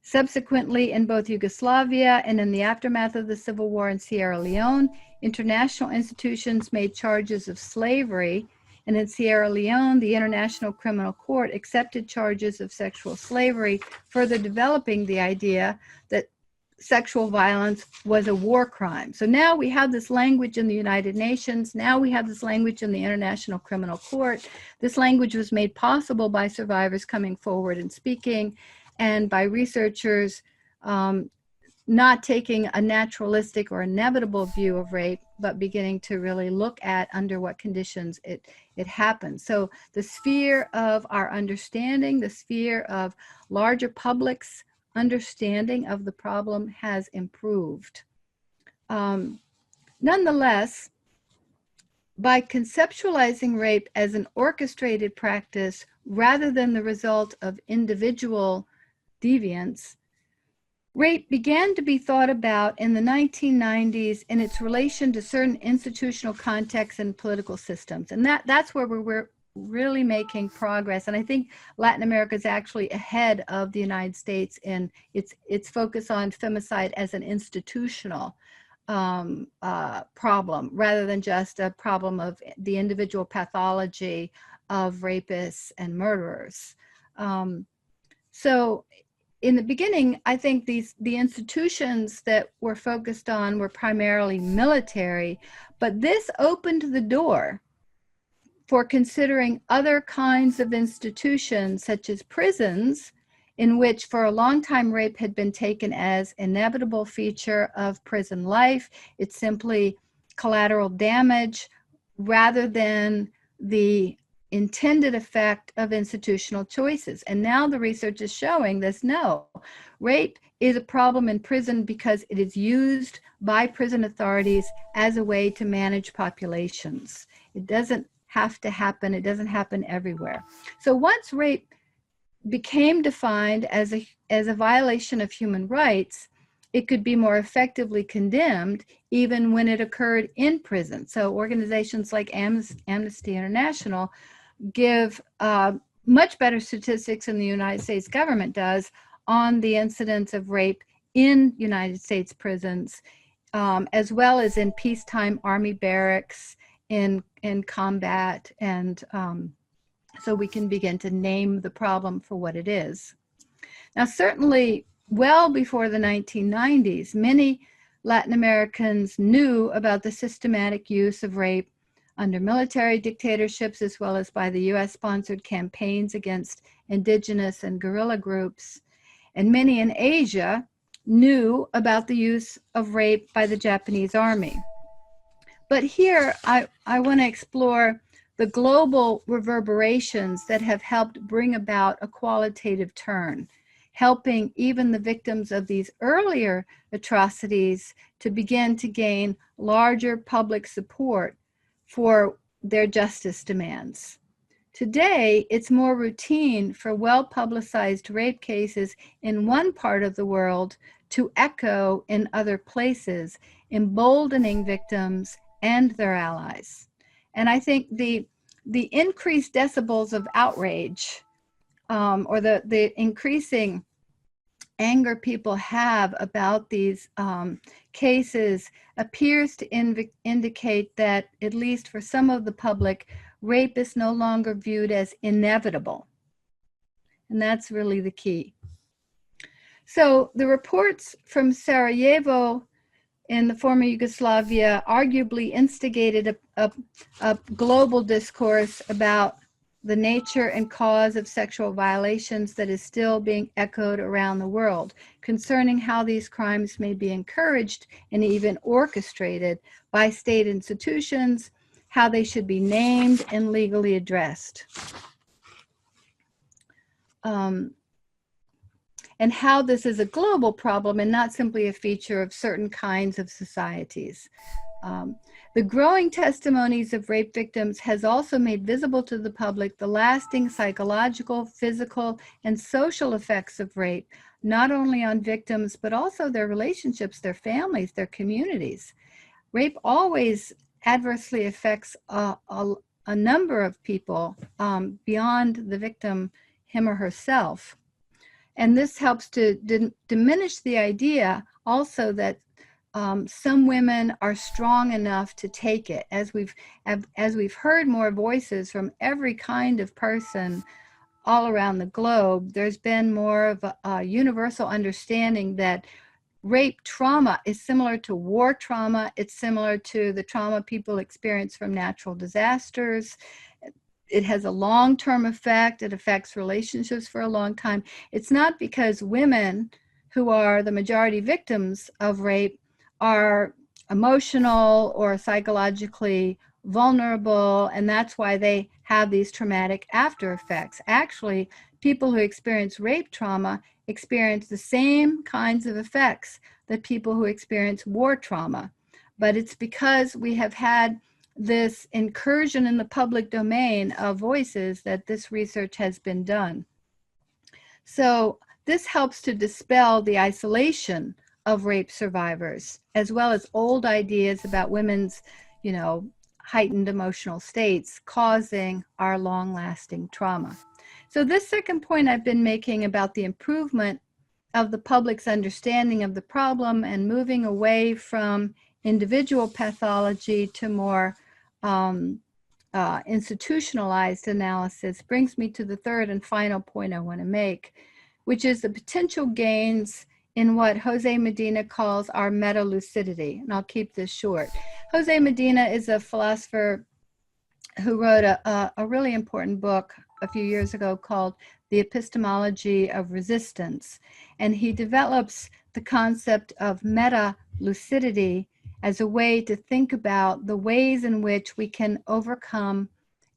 Subsequently, in both Yugoslavia and in the aftermath of the civil war in Sierra Leone, international institutions made charges of slavery, and in Sierra Leone, the International Criminal Court accepted charges of sexual slavery, further developing the idea that sexual violence was a war crime. So now we have this language in the United Nations. Now we have this language in the International Criminal Court. This language was made possible by survivors coming forward and speaking, and by researchers not taking a naturalistic or inevitable view of rape, but beginning to really look at under what conditions it happens. So the sphere of our understanding, the sphere of larger publics' understanding of the problem has improved. Nonetheless, by conceptualizing rape as an orchestrated practice rather than the result of individual deviance, rape began to be thought about in the 1990s in its relation to certain institutional contexts and political systems. And that's where we're really making progress. And I think Latin America is actually ahead of the United States in its focus on femicide as an institutional problem, rather than just a problem of the individual pathology of rapists and murderers. So in the beginning, I think the institutions that were focused on were primarily military, but this opened the door for considering other kinds of institutions, such as prisons, in which for a long time rape had been taken as an inevitable feature of prison life. It's simply collateral damage rather than the intended effect of institutional choices. And now the research is showing this. No, rape is a problem in prison because it is used by prison authorities as a way to manage populations. It doesn't have to happen. It doesn't happen everywhere. So once rape became defined as a violation of human rights, it could be more effectively condemned even when it occurred in prison. So organizations like Amnesty International give much better statistics than the United States government does on the incidence of rape in United States prisons, as well as in peacetime army barracks, in combat, and so we can begin to name the problem for what it is. Now, certainly well before the 1990s, many Latin Americans knew about the systematic use of rape under military dictatorships, as well as by the US-sponsored campaigns against indigenous and guerrilla groups. And many in Asia knew about the use of rape by the Japanese army. But here, I want to explore the global reverberations that have helped bring about a qualitative turn. helping even the victims of these earlier atrocities to begin to gain larger public support for their justice demands. Today, it's more routine for well-publicized rape cases in one part of the world to echo in other places, emboldening victims and their allies. And I think the increased decibels of outrage, or the increasing anger people have about these cases appears to indicate that, at least for some of the public, rape is no longer viewed as inevitable. And that's really the key. So the reports from Sarajevo in the former Yugoslavia arguably instigated a global discourse about the nature and cause of sexual violations that is still being echoed around the world, concerning how these crimes may be encouraged and even orchestrated by state institutions, how they should be named and legally addressed. And how this is a global problem and not simply a feature of certain kinds of societies. The growing testimonies of rape victims has also made visible to the public the lasting psychological, physical, and social effects of rape, not only on victims, but also their relationships, their families, their communities. Rape always adversely affects a number of people beyond the victim, him or herself. And this helps to diminish the idea also that some women are strong enough to take it. As we've heard more voices from every kind of person all around the globe, there's been more of a universal understanding that rape trauma is similar to war trauma. It's similar to the trauma people experience from natural disasters. It has a long-term effect. It affects relationships for a long time. It's not because women, who are the majority victims of rape, are emotional or psychologically vulnerable, and that's why they have these traumatic after effects. Actually, people who experience rape trauma experience the same kinds of effects that people who experience war trauma. But it's because we have had this incursion in the public domain of voices that this research has been done. So this helps to dispel the isolation of rape survivors, as well as old ideas about women's, heightened emotional states causing our long-lasting trauma. So this second point I've been making about the improvement of the public's understanding of the problem and moving away from individual pathology to more institutionalized analysis brings me to the third and final point I want to make, which is the potential gains in what Jose Medina calls our meta-lucidity. And I'll keep this short. Jose Medina is a philosopher who wrote a really important book a few years ago called The Epistemology of Resistance. And he develops the concept of meta-lucidity as a way to think about the ways in which we can overcome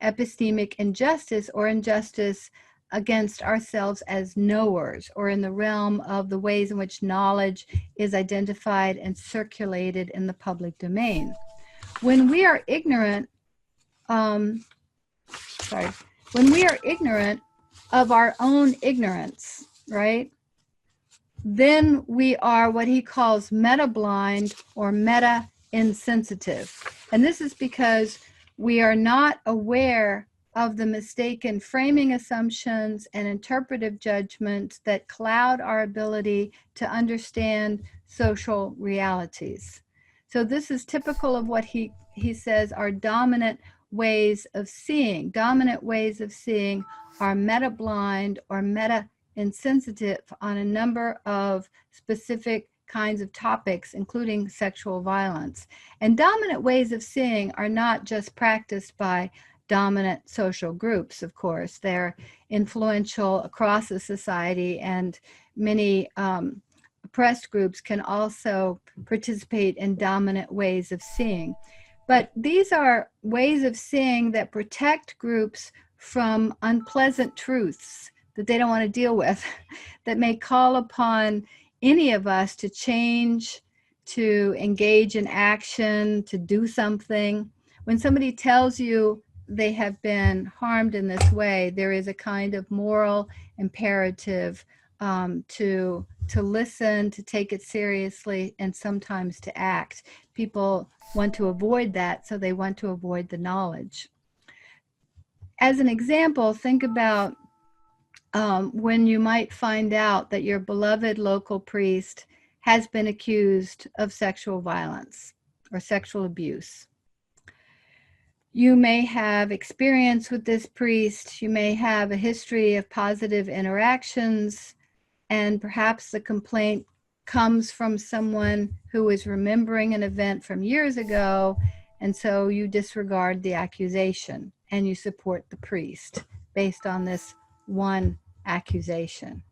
epistemic injustice or injustice against ourselves as knowers, or in the realm of the ways in which knowledge is identified and circulated in the public domain. When we are ignorant, when we are ignorant of our own ignorance, right? Then we are what he calls meta-blind or meta-insensitive. And this is because we are not aware of the mistaken framing assumptions and interpretive judgments that cloud our ability to understand social realities. So this is typical of what he says are dominant ways of seeing. Dominant ways of seeing are meta-blind or meta-insensitive on a number of specific kinds of topics, including sexual violence. And dominant ways of seeing are not just practiced by dominant social groups, of course. They're influential across the society, and many oppressed groups can also participate in dominant ways of seeing. But these are ways of seeing that protect groups from unpleasant truths that they don't want to deal with, that may call upon any of us to change, to engage in action, to do something. When somebody tells you they have been harmed in this way, there is a kind of moral imperative to listen, to take it seriously, and sometimes to act. People want to avoid that, so they want to avoid the knowledge. As an example, think about when you might find out that your beloved local priest has been accused of sexual violence or sexual abuse. You may have experience with this priest, you may have a history of positive interactions, and perhaps the complaint comes from someone who is remembering an event from years ago, and so you disregard the accusation and you support the priest based on this one accusation.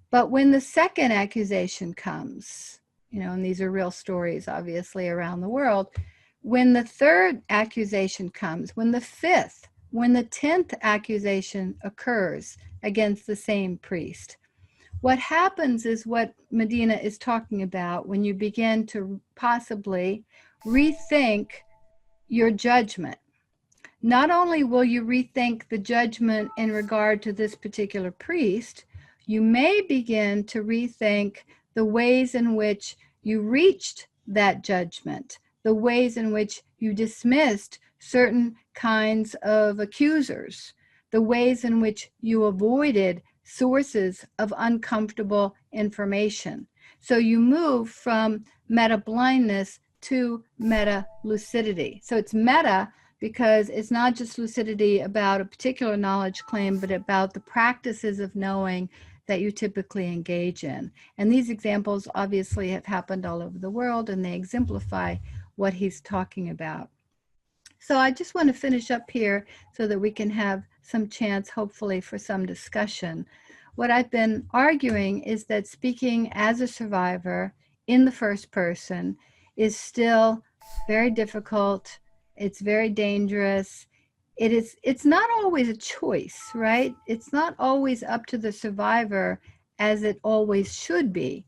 But when the second accusation comes, and these are real stories obviously around the world, when the third accusation comes, when the fifth, when the 10th accusation occurs against the same priest, what happens is what Medina is talking about when you begin to possibly rethink your judgment. Not only will you rethink the judgment in regard to this particular priest, you may begin to rethink the ways in which you reached that judgment, the ways in which you dismissed certain kinds of accusers, the ways in which you avoided sources of uncomfortable information. So you move from meta blindness to meta lucidity. So it's meta because it's not just lucidity about a particular knowledge claim, but about the practices of knowing that you typically engage in. And these examples obviously have happened all over the world, and they exemplify what he's talking about. So I just want to finish up here so that we can have some chance, hopefully, for some discussion. What I've been arguing is that speaking as a survivor in the first person is still very difficult. It's very dangerous. It's not always a choice, right? It's not always up to the survivor as it always should be,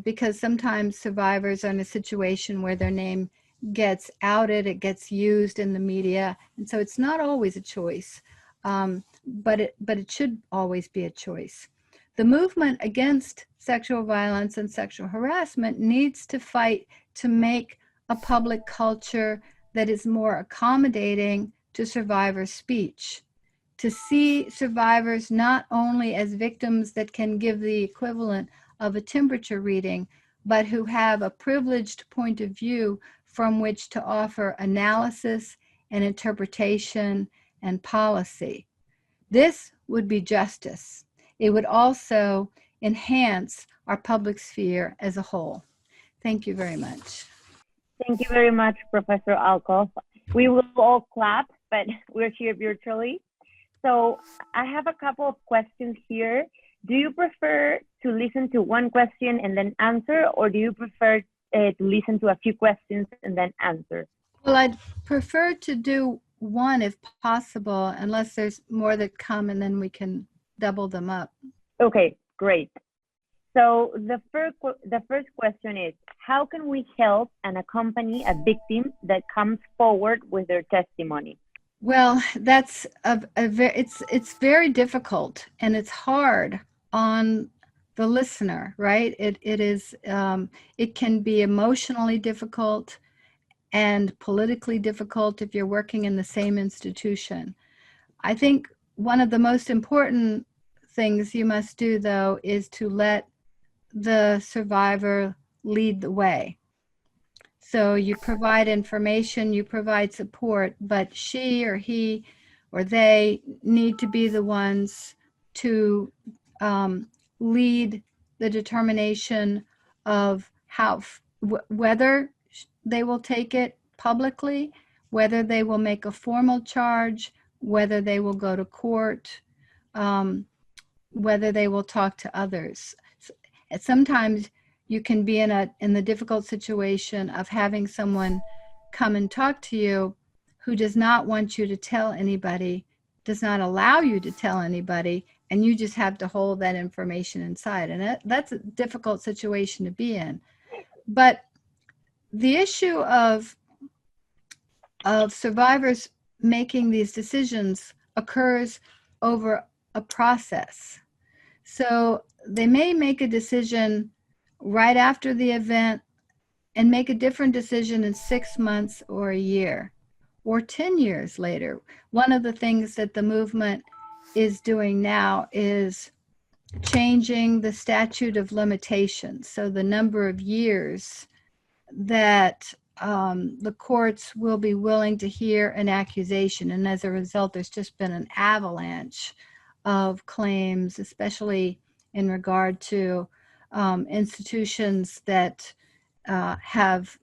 because sometimes survivors are in a situation where their name gets outed, it gets used in the media, and so it's not always a choice, but it should always be a choice. The movement against sexual violence and sexual harassment needs to fight to make a public culture that is more accommodating to survivor speech, to see survivors not only as victims that can give the equivalent of a temperature reading, but who have a privileged point of view from which to offer analysis and interpretation and policy. This would be justice. It would also enhance our public sphere as a whole. Thank you very much. Thank you very much, Professor Alcoff. We will all clap, but we're here virtually. So I have a couple of questions here. Do you prefer to listen to one question and then answer, or do you prefer to listen to a few questions and then answer? Well, I'd prefer to do one if possible, unless there's more that come, and then we can double them up. Okay, great. So the first question is, how can we help and accompany a victim that comes forward with their testimony? Well, that's it's very difficult, and it's hard on the listener, right? It can be emotionally difficult and politically difficult if you're working in the same institution. I think one of the most important things you must do, though, is to let the survivor lead the way. So you provide information, you provide support, but she or he or they need to be the ones to lead the determination of whether they will take it publicly, whether they will make a formal charge, whether they will go to court, whether they will talk to others. Sometimes you can be in the difficult situation of having someone come and talk to you who does not want you to tell anybody, does not allow you to tell anybody, and you just have to hold that information inside. And that's a difficult situation to be in. But the issue of survivors making these decisions occurs over a process. So they may make a decision right after the event and make a different decision in 6 months or a year or 10 years later. One of the things that the movement is doing now is changing the statute of limitations. So the number of years that the courts will be willing to hear an accusation. And as a result, there's just been an avalanche of claims, especially in regard to institutions that have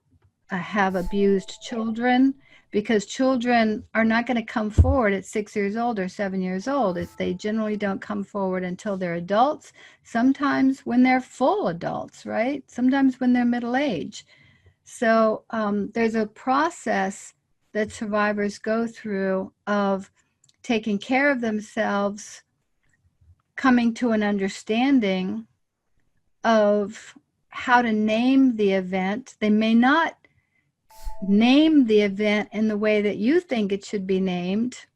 abused children, because children are not going to come forward at 6 years old or 7 years old. They generally don't come forward until they're adults, sometimes when they're full adults, right? Sometimes when they're middle age. So there's a process that survivors go through of taking care of themselves, coming to an understanding of how to name the event. They may not name the event in the way that you think it should be named.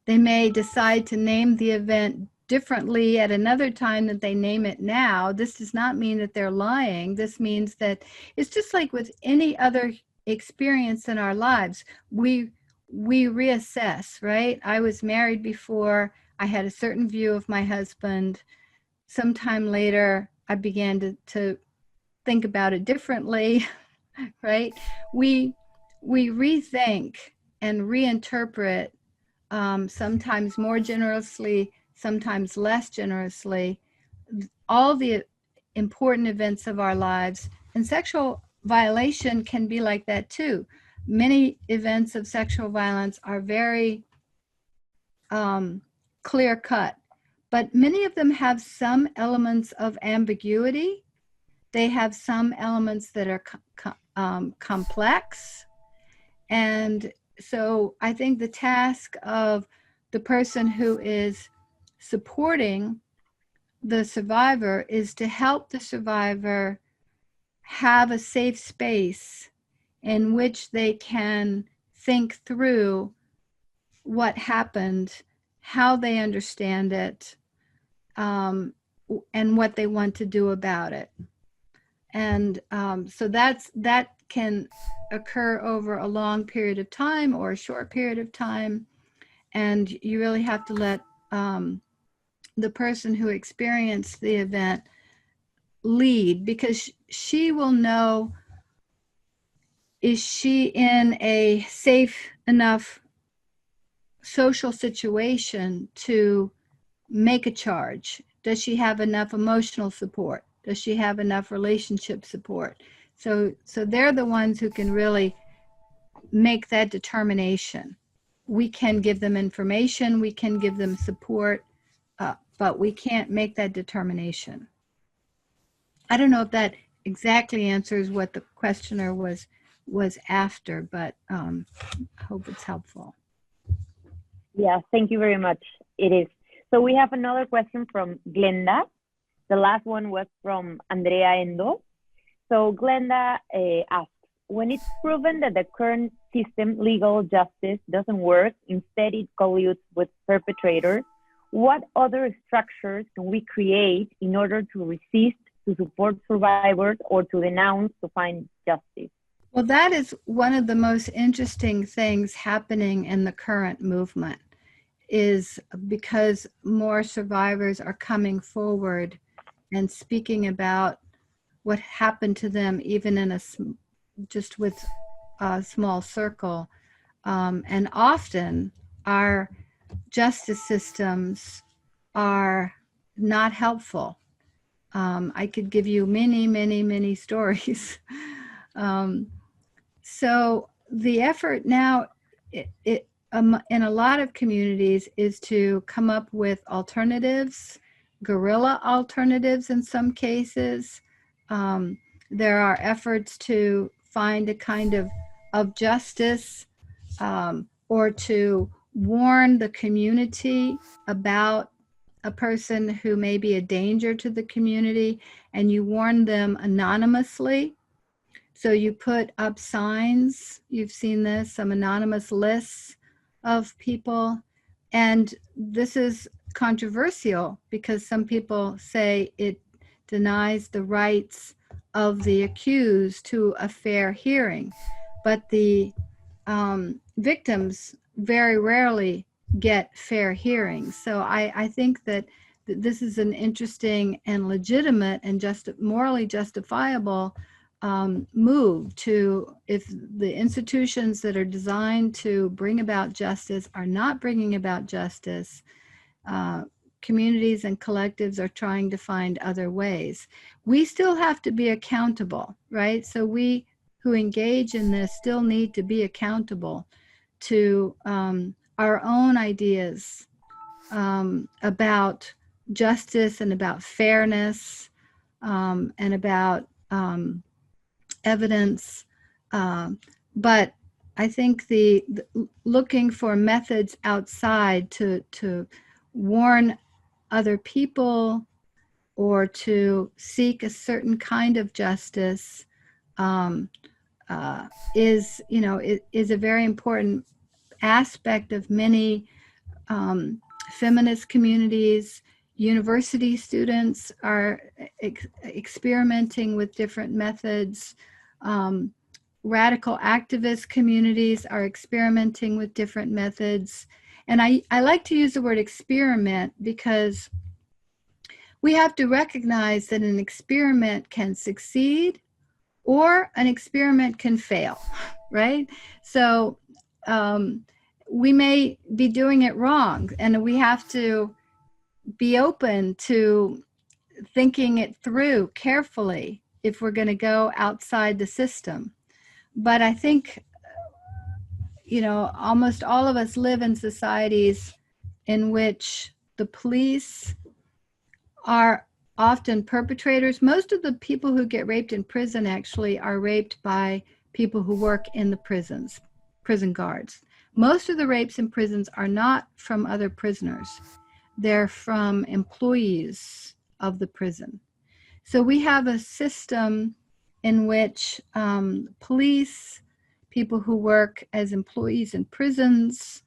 They may decide to name the event differently at another time that they name it now. This does not mean that they're lying. This means that it's just like with any other experience in our lives. We reassess, right? I was married before. I had a certain view of my husband. Sometime later, I began to think about it differently, right? We rethink and reinterpret, sometimes more generously, sometimes less generously, all the important events of our lives. And sexual violation can be like that too. Many events of sexual violence are very clear cut, but many of them have some elements of ambiguity. They have some elements that are complex. And so I think the task of the person who is supporting the survivor is to help the survivor have a safe space in which they can think through what happened, how they understand it, and what they want to do about it. And so that can occur over a long period of time or a short period of time. And you really have to let the person who experienced the event lead, because she will know, is she in a safe enough social situation to make a charge? Does she have enough emotional support? Does she have enough relationship support? So they're the ones who can really make that determination. We can give them information, we can give them support, but we can't make that determination. I don't know if that exactly answers what the questioner was after, but I hope it's helpful. Yeah, thank you very much. It is. So we have another question from Glenda. The last one was from Andrea Endo. So Glenda asks, when it's proven that the current system, legal justice, doesn't work, instead it colludes with perpetrators, what other structures can we create in order to resist, to support survivors, or to denounce, to find justice? Well, that is one of the most interesting things happening in the current movement, is because more survivors are coming forward and speaking about what happened to them, even in just with a small circle. And often our justice systems are not helpful. I could give you many stories. So the effort now in a lot of communities is to come up with alternatives, guerrilla alternatives in some cases. There are efforts to find a kind of justice, or to warn the community about a person who may be a danger to the community, and you warn them anonymously. So you put up signs, you've seen this, some anonymous lists of people. And this is controversial because some people say it denies the rights of the accused to a fair hearing. But the victims very rarely get fair hearings. So I think that this is an interesting and legitimate and morally justifiable move to, if the institutions that are designed to bring about justice are not bringing about justice, communities and collectives are trying to find other ways. We still have to be accountable, right? So we who engage in this still need to be accountable to our own ideas about justice and about fairness and about evidence. But I think the looking for methods outside to warn other people or to seek a certain kind of justice is a very important aspect of many feminist communities. University students are experimenting with different methods. Radical activist communities are experimenting with different methods. And I like to use the word experiment because we have to recognize that an experiment can succeed or an experiment can fail, right? So we may be doing it wrong, and we have to be open to thinking it through carefully if we're going to go outside the system. But I think, almost all of us live in societies in which the police are often perpetrators. Most of the people who get raped in prison actually are raped by people who work in the prisons, prison guards. Most of the rapes in prisons are not from other prisoners. They're from employees of the prison. So we have a system in which police, people who work as employees in prisons,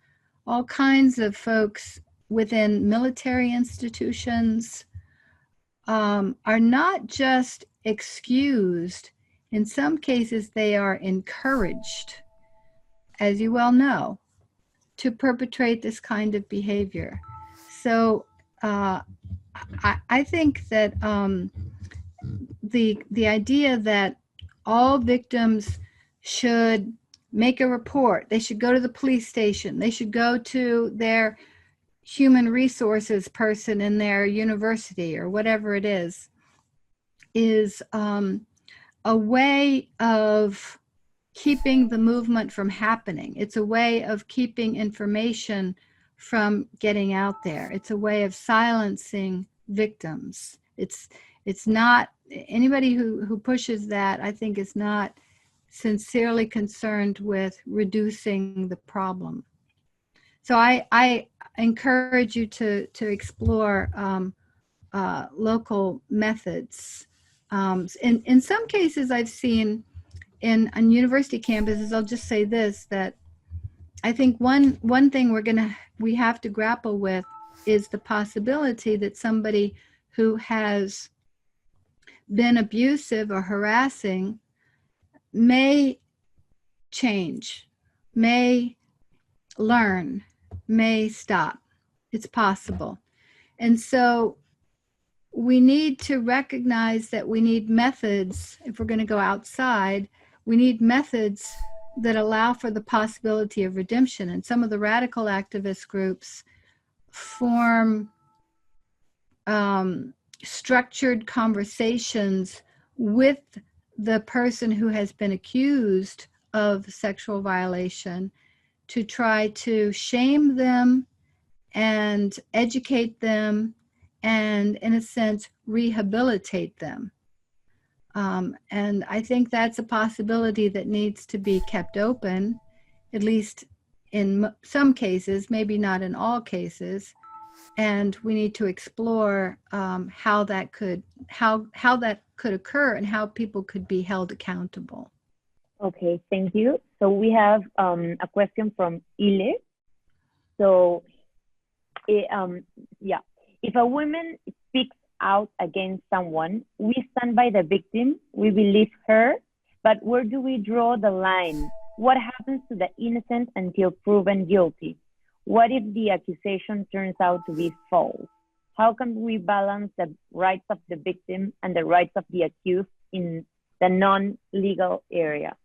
all kinds of folks within military institutions are not just excused. In some cases, they are encouraged, as you well know, to perpetrate this kind of behavior. So I think that the idea that all victims should make a report, they should go to the police station, they should go to their human resources person in their university or whatever it is a way of keeping the movement from happening. It's a way of keeping information from getting out there. It's a way of silencing victims. It's not, anybody who pushes that, I think, is not sincerely concerned with reducing the problem. So I encourage you to explore local methods. In some cases I've seen on university campuses, I'll just say this, that I think one thing we have to grapple with is the possibility that somebody who has been abusive or harassing may change, may learn, may stop. It's possible. And so we need to recognize that we need methods. If we're going to go outside, we need methods that allow for the possibility of redemption. And some of the radical activist groups form structured conversations with the person who has been accused of sexual violation to try to shame them and educate them and, in a sense, rehabilitate them. And I think that's a possibility that needs to be kept open, at least in some cases, maybe not in all cases. and we need to explore how that could occur and how people could be held accountable. Okay, thank you. So we have a question from Ile. So, yeah, if a woman speaks out against someone, we stand by the victim, we believe her, but where do we draw the line? What happens to the innocent until proven guilty? What if the accusation turns out to be false? How can we balance the rights of the victim and the rights of the accused in the non-legal area?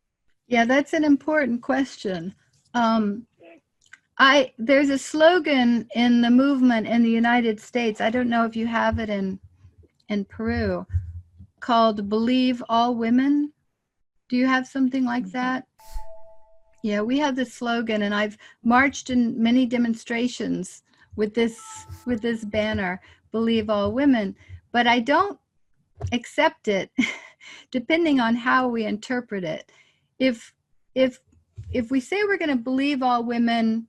Yeah, that's an important question. There's a slogan in the movement in the United States, I don't know if you have it in Peru, called "Believe All Women." Do you have something like that? Yeah, we have this slogan, and I've marched in many demonstrations with this banner, "Believe All Women," but I don't accept it depending on how we interpret it. If we say we're going to believe all women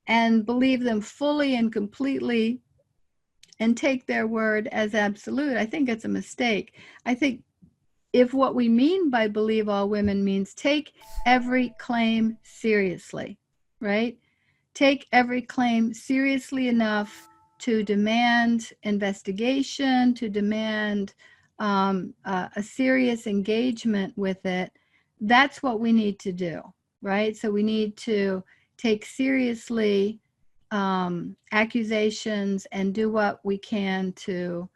and believe them fully and completely and take their word as absolute, I think it's a mistake. I think if what we mean by believe all women means take every claim seriously, right? Take every claim seriously enough to demand investigation, to demand a serious engagement with it. That's what we need to do, right? So we need to take seriously accusations and do what we can to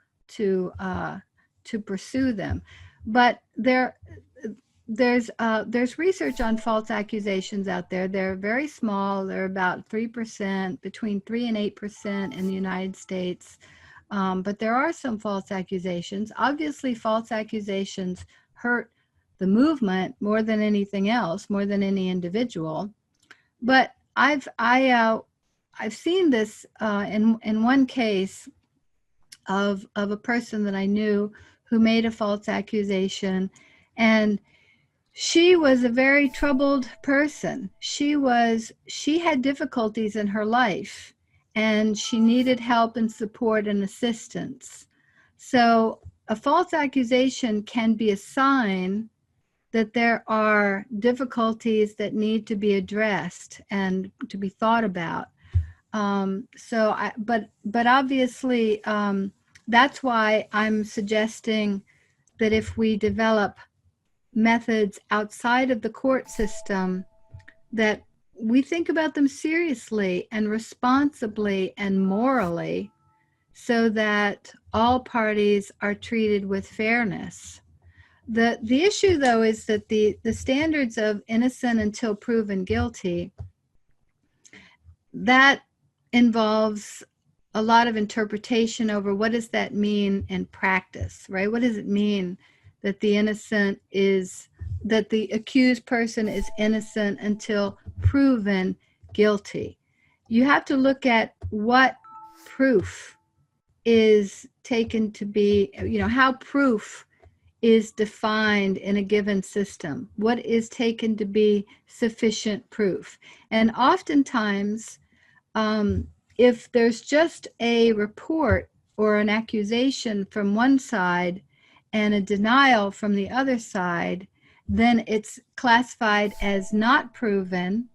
pursue them. But there's research on false accusations out there. They're very small. They're about 3%, between 3 and 8% in the United States. But there are some false accusations. Obviously, false accusations hurt the movement more than anything else, more than any individual. But I've seen this in one case of a person that I knew who made a false accusation, and she was a very troubled person. She had difficulties in her life, and she needed help and support and assistance. So a false accusation can be a sign that there are difficulties that need to be addressed and to be thought about. But obviously, that's why I'm suggesting that if we develop methods outside of the court system, that we think about them seriously and responsibly and morally, so that all parties are treated with fairness. The issue, though, is that the standards of innocent until proven guilty, that involves a lot of interpretation over what does that mean in practice, right? What does it mean that the accused person is innocent until proven guilty? You have to look at what proof is taken to be, how proof is defined in a given system. What is taken to be sufficient proof? And oftentimes, if there's just a report or an accusation from one side and a denial from the other side, then it's classified as not proven.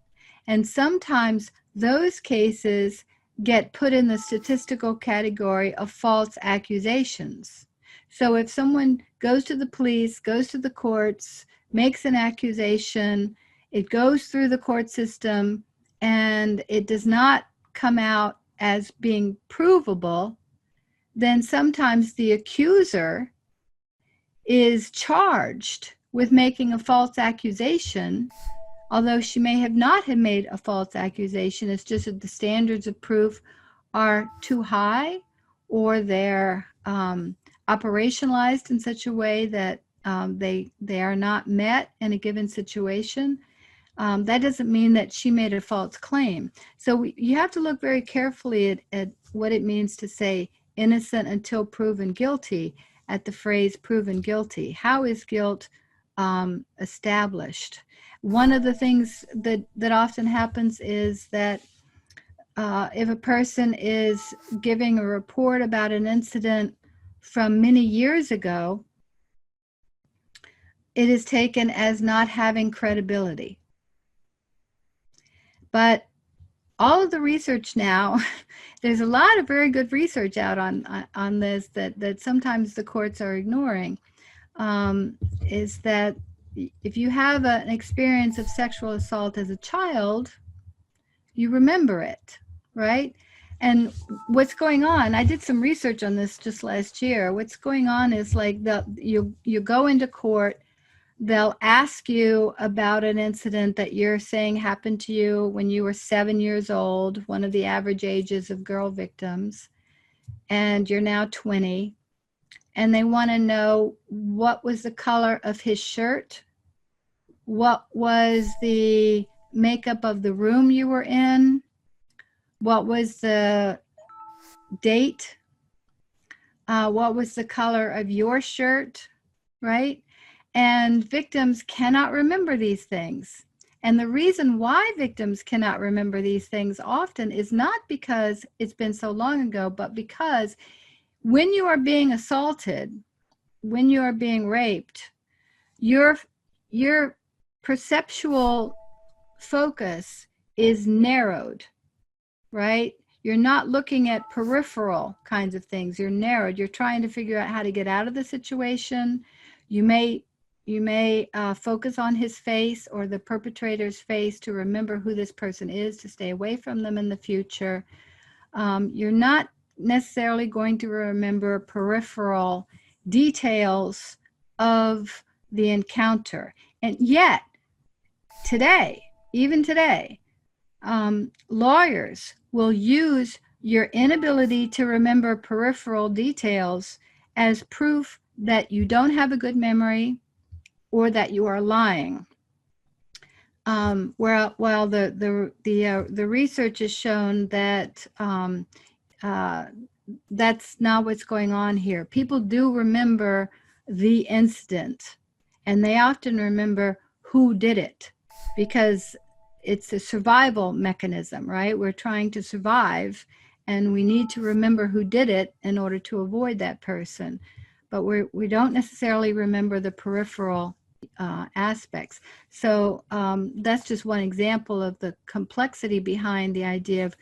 And sometimes those cases get put in the statistical category of false accusations. So if someone goes to the police, goes to the courts, makes an accusation, it goes through the court system, and it does not come out as being provable, then sometimes the accuser is charged with making a false accusation, although she may have not have made a false accusation. It's just that the standards of proof are too high, or they're operationalized in such a way that they are not met in a given situation. That doesn't mean that she made a false claim. So you have to look very carefully at what it means to say innocent until proven guilty, at the phrase proven guilty. How is guilt established? One of the things that often happens is that if a person is giving a report about an incident from many years ago, it is taken as not having credibility. But all of the research now, there's a lot of very good research out on this that sometimes the courts are ignoring, is that if you have an experience of sexual assault as a child, you remember it, right? And what's going on, I did some research on this just last year. What's going on is like you go into court, they'll ask you about an incident that you're saying happened to you when you were 7 years old, one of the average ages of girl victims, and you're now 20, and they want to know what was the color of his shirt, what was the makeup of the room you were in, what was the date, what was the color of your shirt, right? And victims cannot remember these things. And the reason why victims cannot remember these things often is not because it's been so long ago, but because when you are being assaulted, when you are being raped, your perceptual focus is narrowed, right? You're not looking at peripheral kinds of things. You're narrowed. You're trying to figure out how to get out of the situation. You may focus on his face or the perpetrator's face to remember who this person is, to stay away from them in the future. You're not necessarily going to remember peripheral details of the encounter. And yet, today, even today, lawyers will use your inability to remember peripheral details as proof that you don't have a good memory or that you are lying. While the research has shown that that's not what's going on here. People do remember the incident, and they often remember who did it, because it's a survival mechanism, right? We're trying to survive, and we need to remember who did it in order to avoid that person. But we don't necessarily remember the peripheral aspects. So that's just one example of the complexity behind the idea of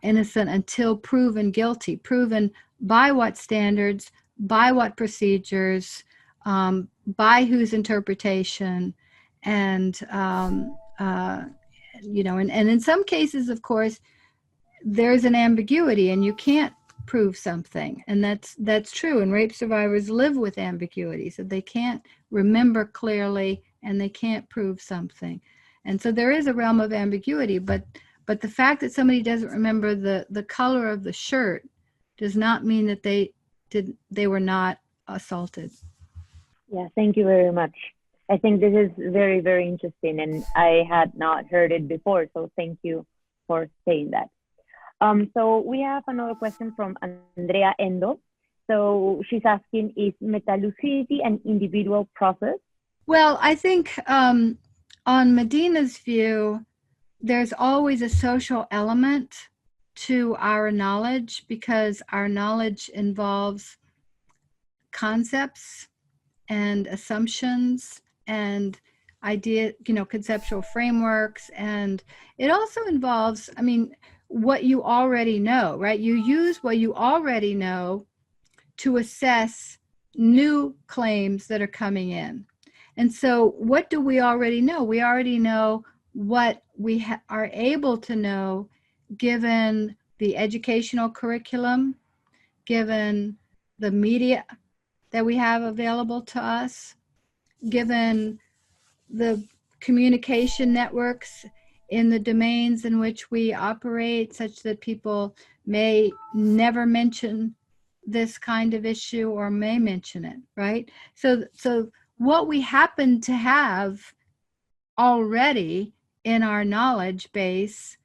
innocent until proven guilty. Proven by what standards, by what procedures, by whose interpretation, and you know, and in some cases, of course, there's an ambiguity, and you can't prove something, and that's true. And rape survivors live with ambiguity, so they can't remember clearly, and they can't prove something, and so there is a realm of ambiguity. But the fact that somebody doesn't remember the color of the shirt does not mean that they were not assaulted. Yeah, thank you very much. I think this is very, very interesting, and I had not heard it before, so thank you for saying that. So we have another question from Andrea Endo. So she's asking, is meta-lucidity an individual process? Well, I think on Medina's view, there's always a social element to our knowledge, because our knowledge involves concepts and assumptions and conceptual frameworks. And it also involves, I mean, what you already know, right? You use what you already know to assess new claims that are coming in. And so what do we already know? We already know what we are able to know given the educational curriculum, given the media that we have available to us, given the communication networks in the domains in which we operate, such that people may never mention this kind of issue or may mention it, right? So what we happen to have already in our knowledge base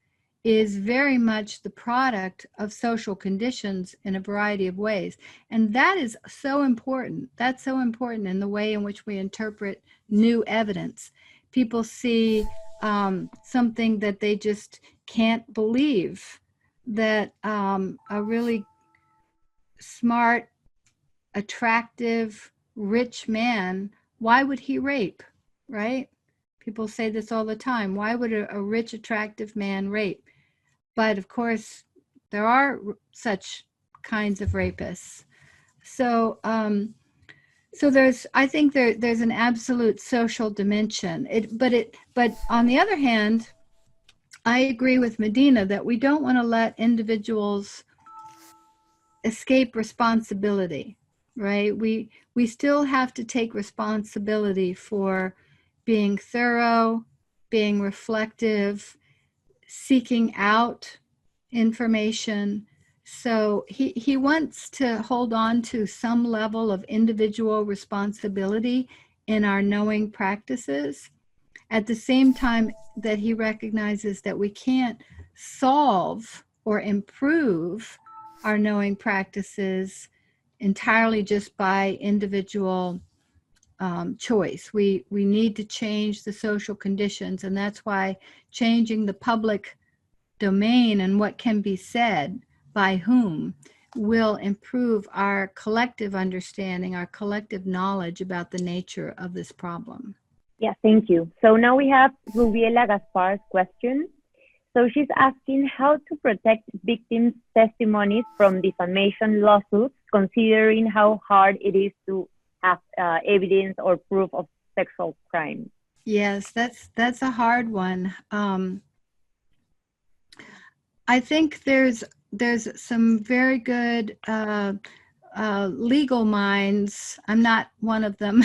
is very much the product of social conditions in a variety of ways. And that is so important. That's so important in the way in which we interpret new evidence. People see something that they just can't believe that a really smart, attractive, rich man, why would he rape, right? People say this all the time. Why would a rich, attractive man rape? But of course, there are such kinds of rapists. So, so I think there's an absolute social dimension. But on the other hand, I agree with Medina that we don't want to let individuals escape responsibility, right? We still have to take responsibility for being thorough, being reflective, seeking out information. So he wants to hold on to some level of individual responsibility in our knowing practices, at the same time that he recognizes that we can't solve or improve our knowing practices entirely just by individual choice. We need to change the social conditions, and that's why changing the public domain and what can be said by whom will improve our collective understanding, our collective knowledge about the nature of this problem. Yeah, thank you. So now we have Rubiela Gaspar's question. So she's asking how to protect victims' testimonies from defamation lawsuits, considering how hard it is to have evidence or proof of sexual crime. Yes, that's a hard one. I think there's some very good legal minds, I'm not one of them,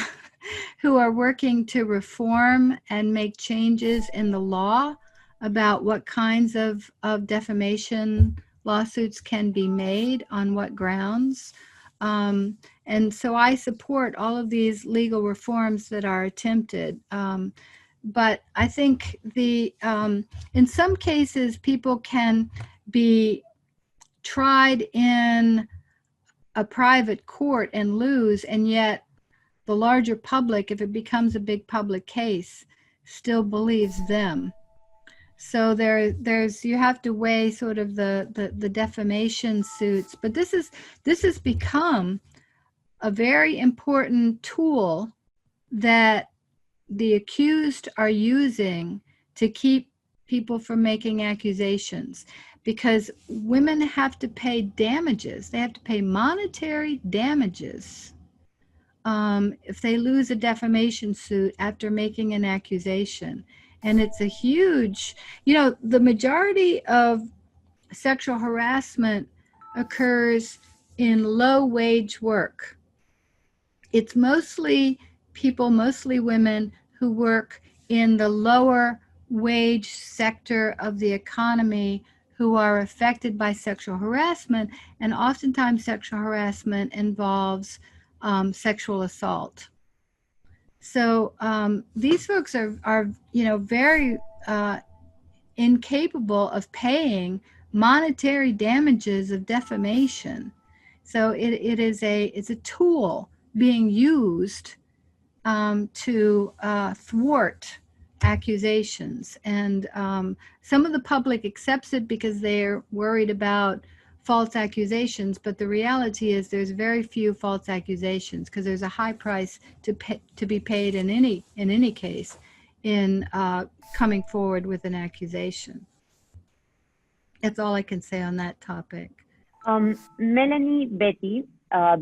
who are working to reform and make changes in the law about what kinds of defamation lawsuits can be made, on what grounds. And so I support all of these legal reforms that are attempted. But I think in some cases, people can be tried in a private court and lose, and yet the larger public, if it becomes a big public case, still believes them. So there's you have to weigh sort of the defamation suits, but this has become a very important tool that the accused are using to keep people from making accusations, because women have to pay damages. They have to pay monetary damages if they lose a defamation suit after making an accusation. And it's a huge, the majority of sexual harassment occurs in low wage work. It's mostly people, mostly women, who work in the lower wage sector of the economy who are affected by sexual harassment. And oftentimes sexual harassment involves sexual assault. So these folks are very incapable of paying monetary damages of defamation. So it's a tool being used to thwart accusations. And some of the public accepts it because they're worried about false accusations, but the reality is there's very few false accusations because there's a high price to be paid in any case in coming forward with an accusation. That's all I can say on that topic. Melanie Betty,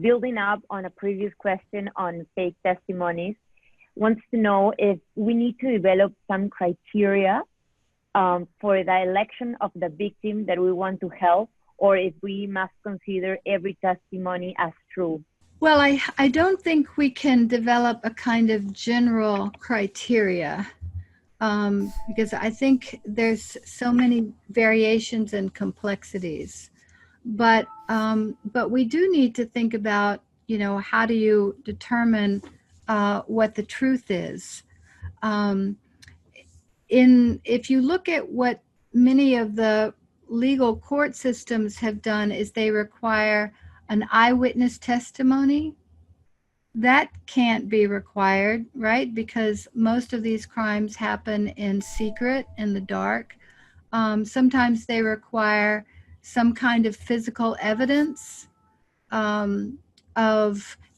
building up on a previous question on fake testimonies, wants to know if we need to develop some criteria for the election of the victim that we want to help, or if we must consider every testimony as true. Well, I don't think we can develop a kind of general criteria because I think there's so many variations and complexities. But we do need to think about, how do you determine what the truth is? If you look at what many of the legal court systems have done, is they require an eyewitness testimony. That can't be required, right? Because most of these crimes happen in secret, in the dark. Sometimes they require some kind of physical evidence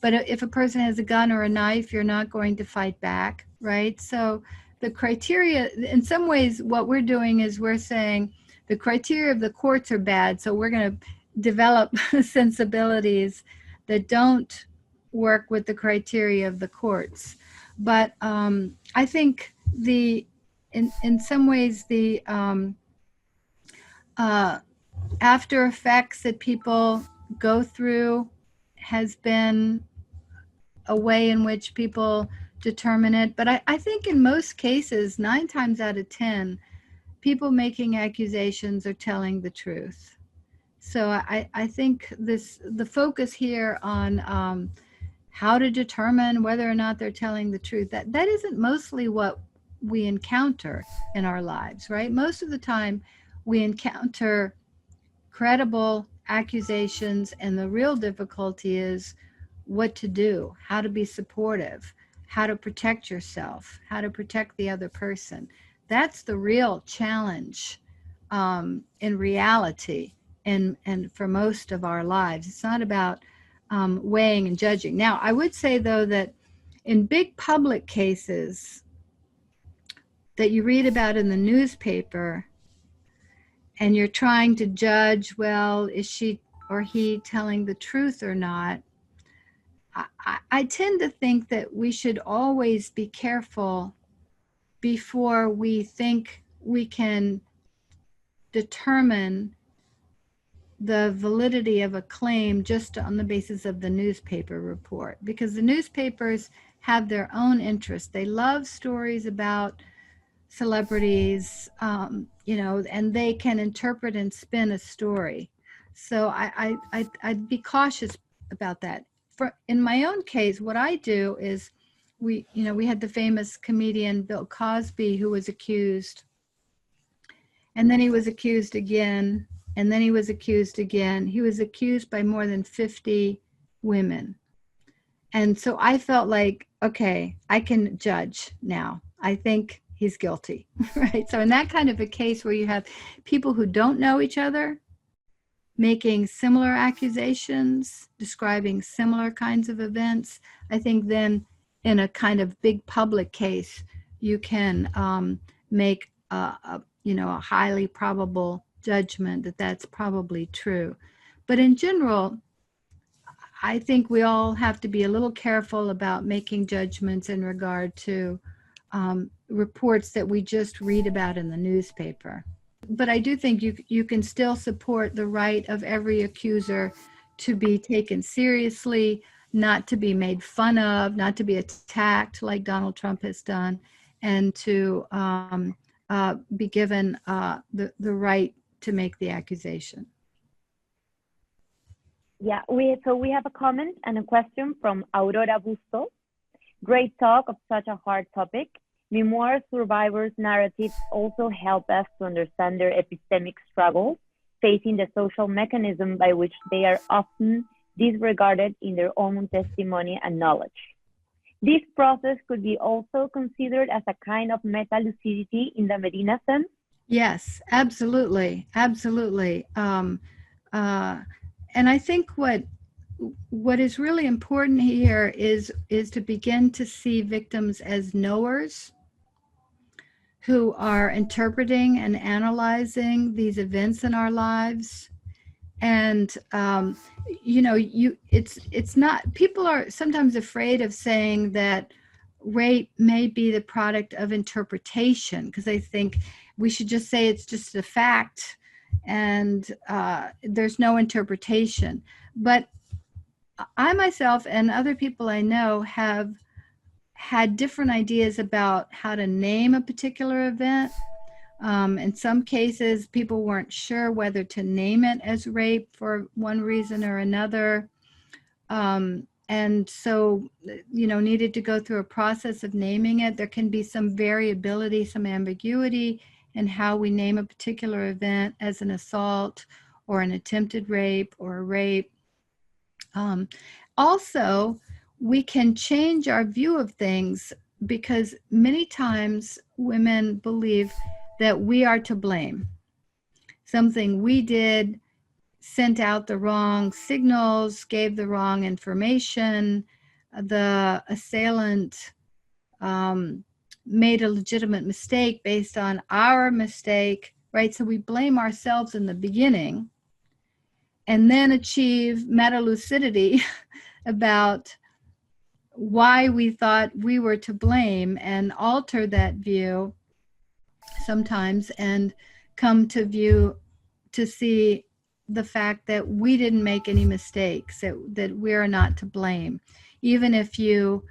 but if a person has a gun or a knife, you're not going to fight back, right? So the criteria, in some ways, what we're doing is we're saying the criteria of the courts are bad, so we're going to develop sensibilities that don't work with the criteria of the courts. But I think in some ways the after effects that people go through has been a way in which people determine it. But I think in most cases, 9 times out of 10, people making accusations are telling the truth. So I think the focus here on how to determine whether or not they're telling the truth, that isn't mostly what we encounter in our lives, right? Most of the time we encounter credible accusations, and the real difficulty is what to do, how to be supportive, how to protect yourself, how to protect the other person. That's the real challenge in reality and for most of our lives. It's not about weighing and judging. Now, I would say, though, that in big public cases that you read about in the newspaper, and you're trying to judge, well, is she or he telling the truth or not? I tend to think that we should always be careful before we think we can determine the validity of a claim just on the basis of the newspaper report, because the newspapers have their own interests. They love stories about celebrities, and they can interpret and spin a story. So I'd be cautious about that. In my own case, what I do is we had the famous comedian Bill Cosby, who was accused, and then he was accused again, and then he was accused again. He was accused by more than 50 women. And so I felt like, okay, I can judge now. I think he's guilty, right? So in that kind of a case where you have people who don't know each other making similar accusations, describing similar kinds of events, I think then in a kind of big public case, you can make a highly probable judgment that that's probably true. But in general, I think we all have to be a little careful about making judgments in regard to reports that we just read about in the newspaper. But I do think you can still support the right of every accuser to be taken seriously, not to be made fun of, not to be attacked like Donald Trump has done, and to be given the right to make the accusation. Yeah, we have a comment and a question from Aurora Busto. Great talk of such a hard topic. Memoir survivors' narratives also help us to understand their epistemic struggles, facing the social mechanism by which they are often disregarded in their own testimony and knowledge. This process could be also considered as a kind of meta-lucidity in the Medina sense? Yes, absolutely, absolutely. And I think what is really important here is to begin to see victims as knowers who are interpreting and analyzing these events in our lives. And it's not, people are sometimes afraid of saying that rape may be the product of interpretation, because they think we should just say it's just a fact and there's no interpretation. But I myself and other people I know have had different ideas about how to name a particular event. In some cases, people weren't sure whether to name it as rape for one reason or another. And so, needed to go through a process of naming it. There can be some variability, some ambiguity in how we name a particular event as an assault or an attempted rape or a rape. Also, we can change our view of things because many times women believe that we are to blame. Something we did sent out the wrong signals, gave the wrong information. The assailant made a legitimate mistake based on our mistake, right? So we blame ourselves in the beginning and then achieve meta-lucidity about why we thought we were to blame and alter that view sometimes and come to see the fact that we didn't make any mistakes, that we're not to blame. Even if you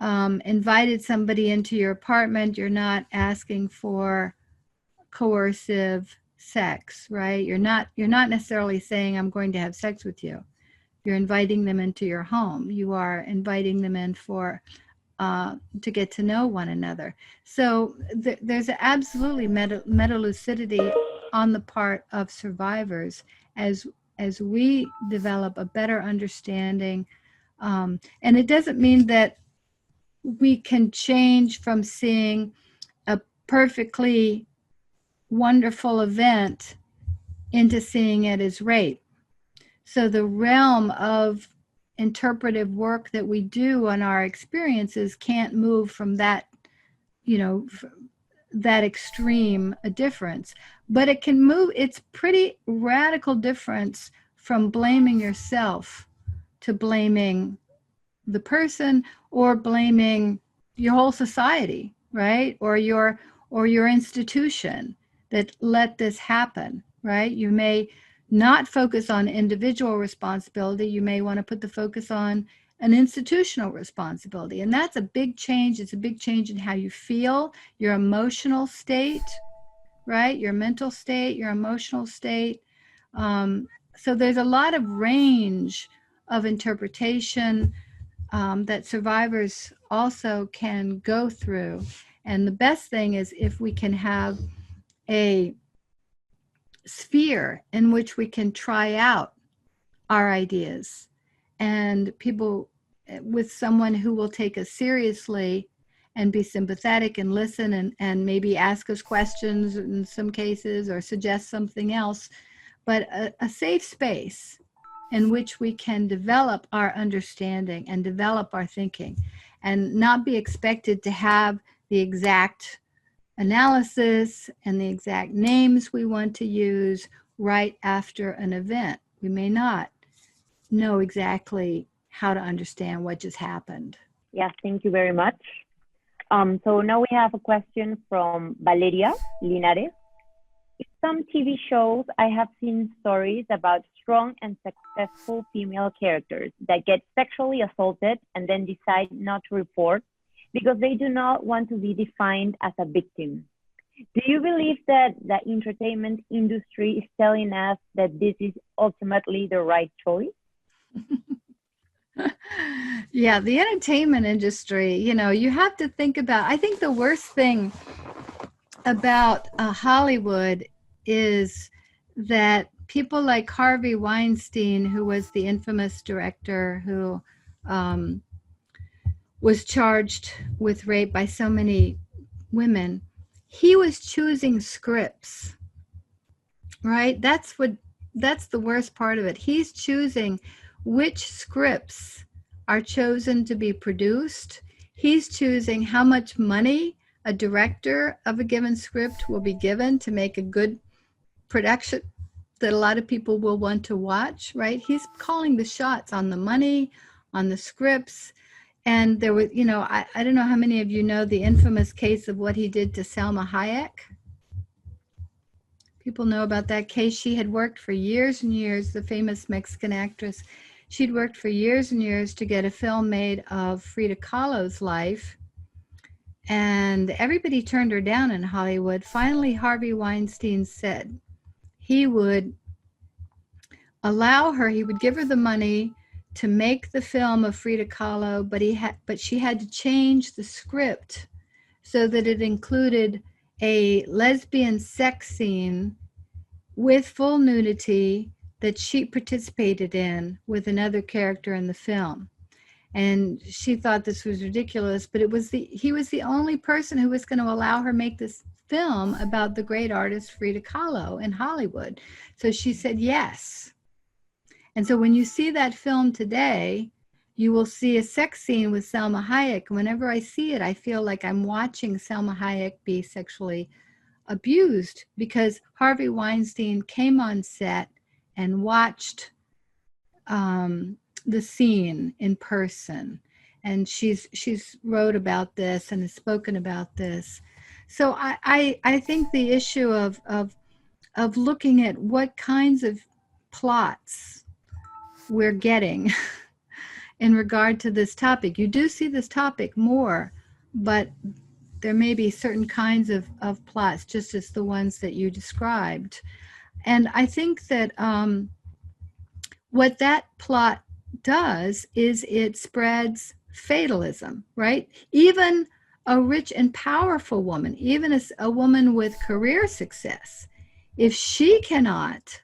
invited somebody into your apartment, you're not asking for coercive sex, right? You're not necessarily saying, I'm going to have sex with you. You're inviting them into your home. You are inviting them in to get to know one another. So there's absolutely meta-lucidity on the part of survivors as we develop a better understanding. And it doesn't mean that we can change from seeing a perfectly wonderful event into seeing it as rape. So the realm of interpretive work that we do on our experiences can't move from that, that extreme a difference, but it can move. It's pretty radical difference from blaming yourself to blaming the person or blaming your whole society, right? Or your institution that let this happen, right? You may not focus on individual responsibility. You may want to put the focus on an institutional responsibility. And that's a big change. It's a big change in how you feel, your emotional state, right? Your mental state, your emotional state. So there's a lot of range of interpretation that survivors also can go through. And the best thing is if we can have a sphere in which we can try out our ideas, and people with someone who will take us seriously and be sympathetic and listen and maybe ask us questions in some cases or suggest something else, but a safe space in which we can develop our understanding and develop our thinking and not be expected to have the exact analysis and the exact names we want to use right after an event. We may not know exactly how to understand what just happened. Yes, thank you very much. So now we have a question from Valeria Linares. In some TV shows, I have seen stories about strong and successful female characters that get sexually assaulted and then decide not to report because they do not want to be defined as a victim. Do you believe that the entertainment industry is telling us that this is ultimately the right choice? Yeah, the entertainment industry, you have to think about, I think the worst thing about Hollywood is that people like Harvey Weinstein, who was the infamous director who was charged with rape by so many women, he was choosing scripts, right? That's the worst part of it. He's choosing which scripts are chosen to be produced. He's choosing how much money a director of a given script will be given to make a good production that a lot of people will want to watch, right? He's calling the shots on the money, on the scripts. And there was, I don't know how many of you know the infamous case of what he did to Salma Hayek. People know about that case. She had worked for years and years, the famous Mexican actress. She'd worked for years and years to get a film made of Frida Kahlo's life. And everybody turned her down in Hollywood. Finally, Harvey Weinstein said he would allow her, he would give her the money to make the film of Frida Kahlo, but she had to change the script so that it included a lesbian sex scene with full nudity that she participated in with another character in the film. And she thought this was ridiculous, but he was the only person who was going to allow her make this film about the great artist Frida Kahlo in Hollywood. So she said yes. And so when you see that film today, you will see a sex scene with Salma Hayek. Whenever I see it, I feel like I'm watching Salma Hayek be sexually abused, because Harvey Weinstein came on set and watched the scene in person. And she's wrote about this and has spoken about this. So I think the issue of looking at what kinds of plots we're getting in regard to this topic. You do see this topic more, but there may be certain kinds of plots, just as the ones that you described. And I think that what that plot does is it spreads fatalism, right? Even a rich and powerful woman, even a woman with career success, if she cannot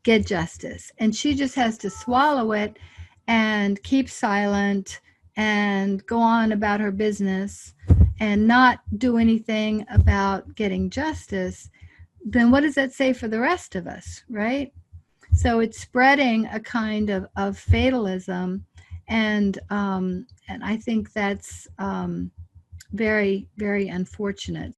get justice and she just has to swallow it and keep silent and go on about her business and not do anything about getting justice, then what does that say for the rest of us, right? So it's spreading a kind of fatalism, and I think that's very, very unfortunate.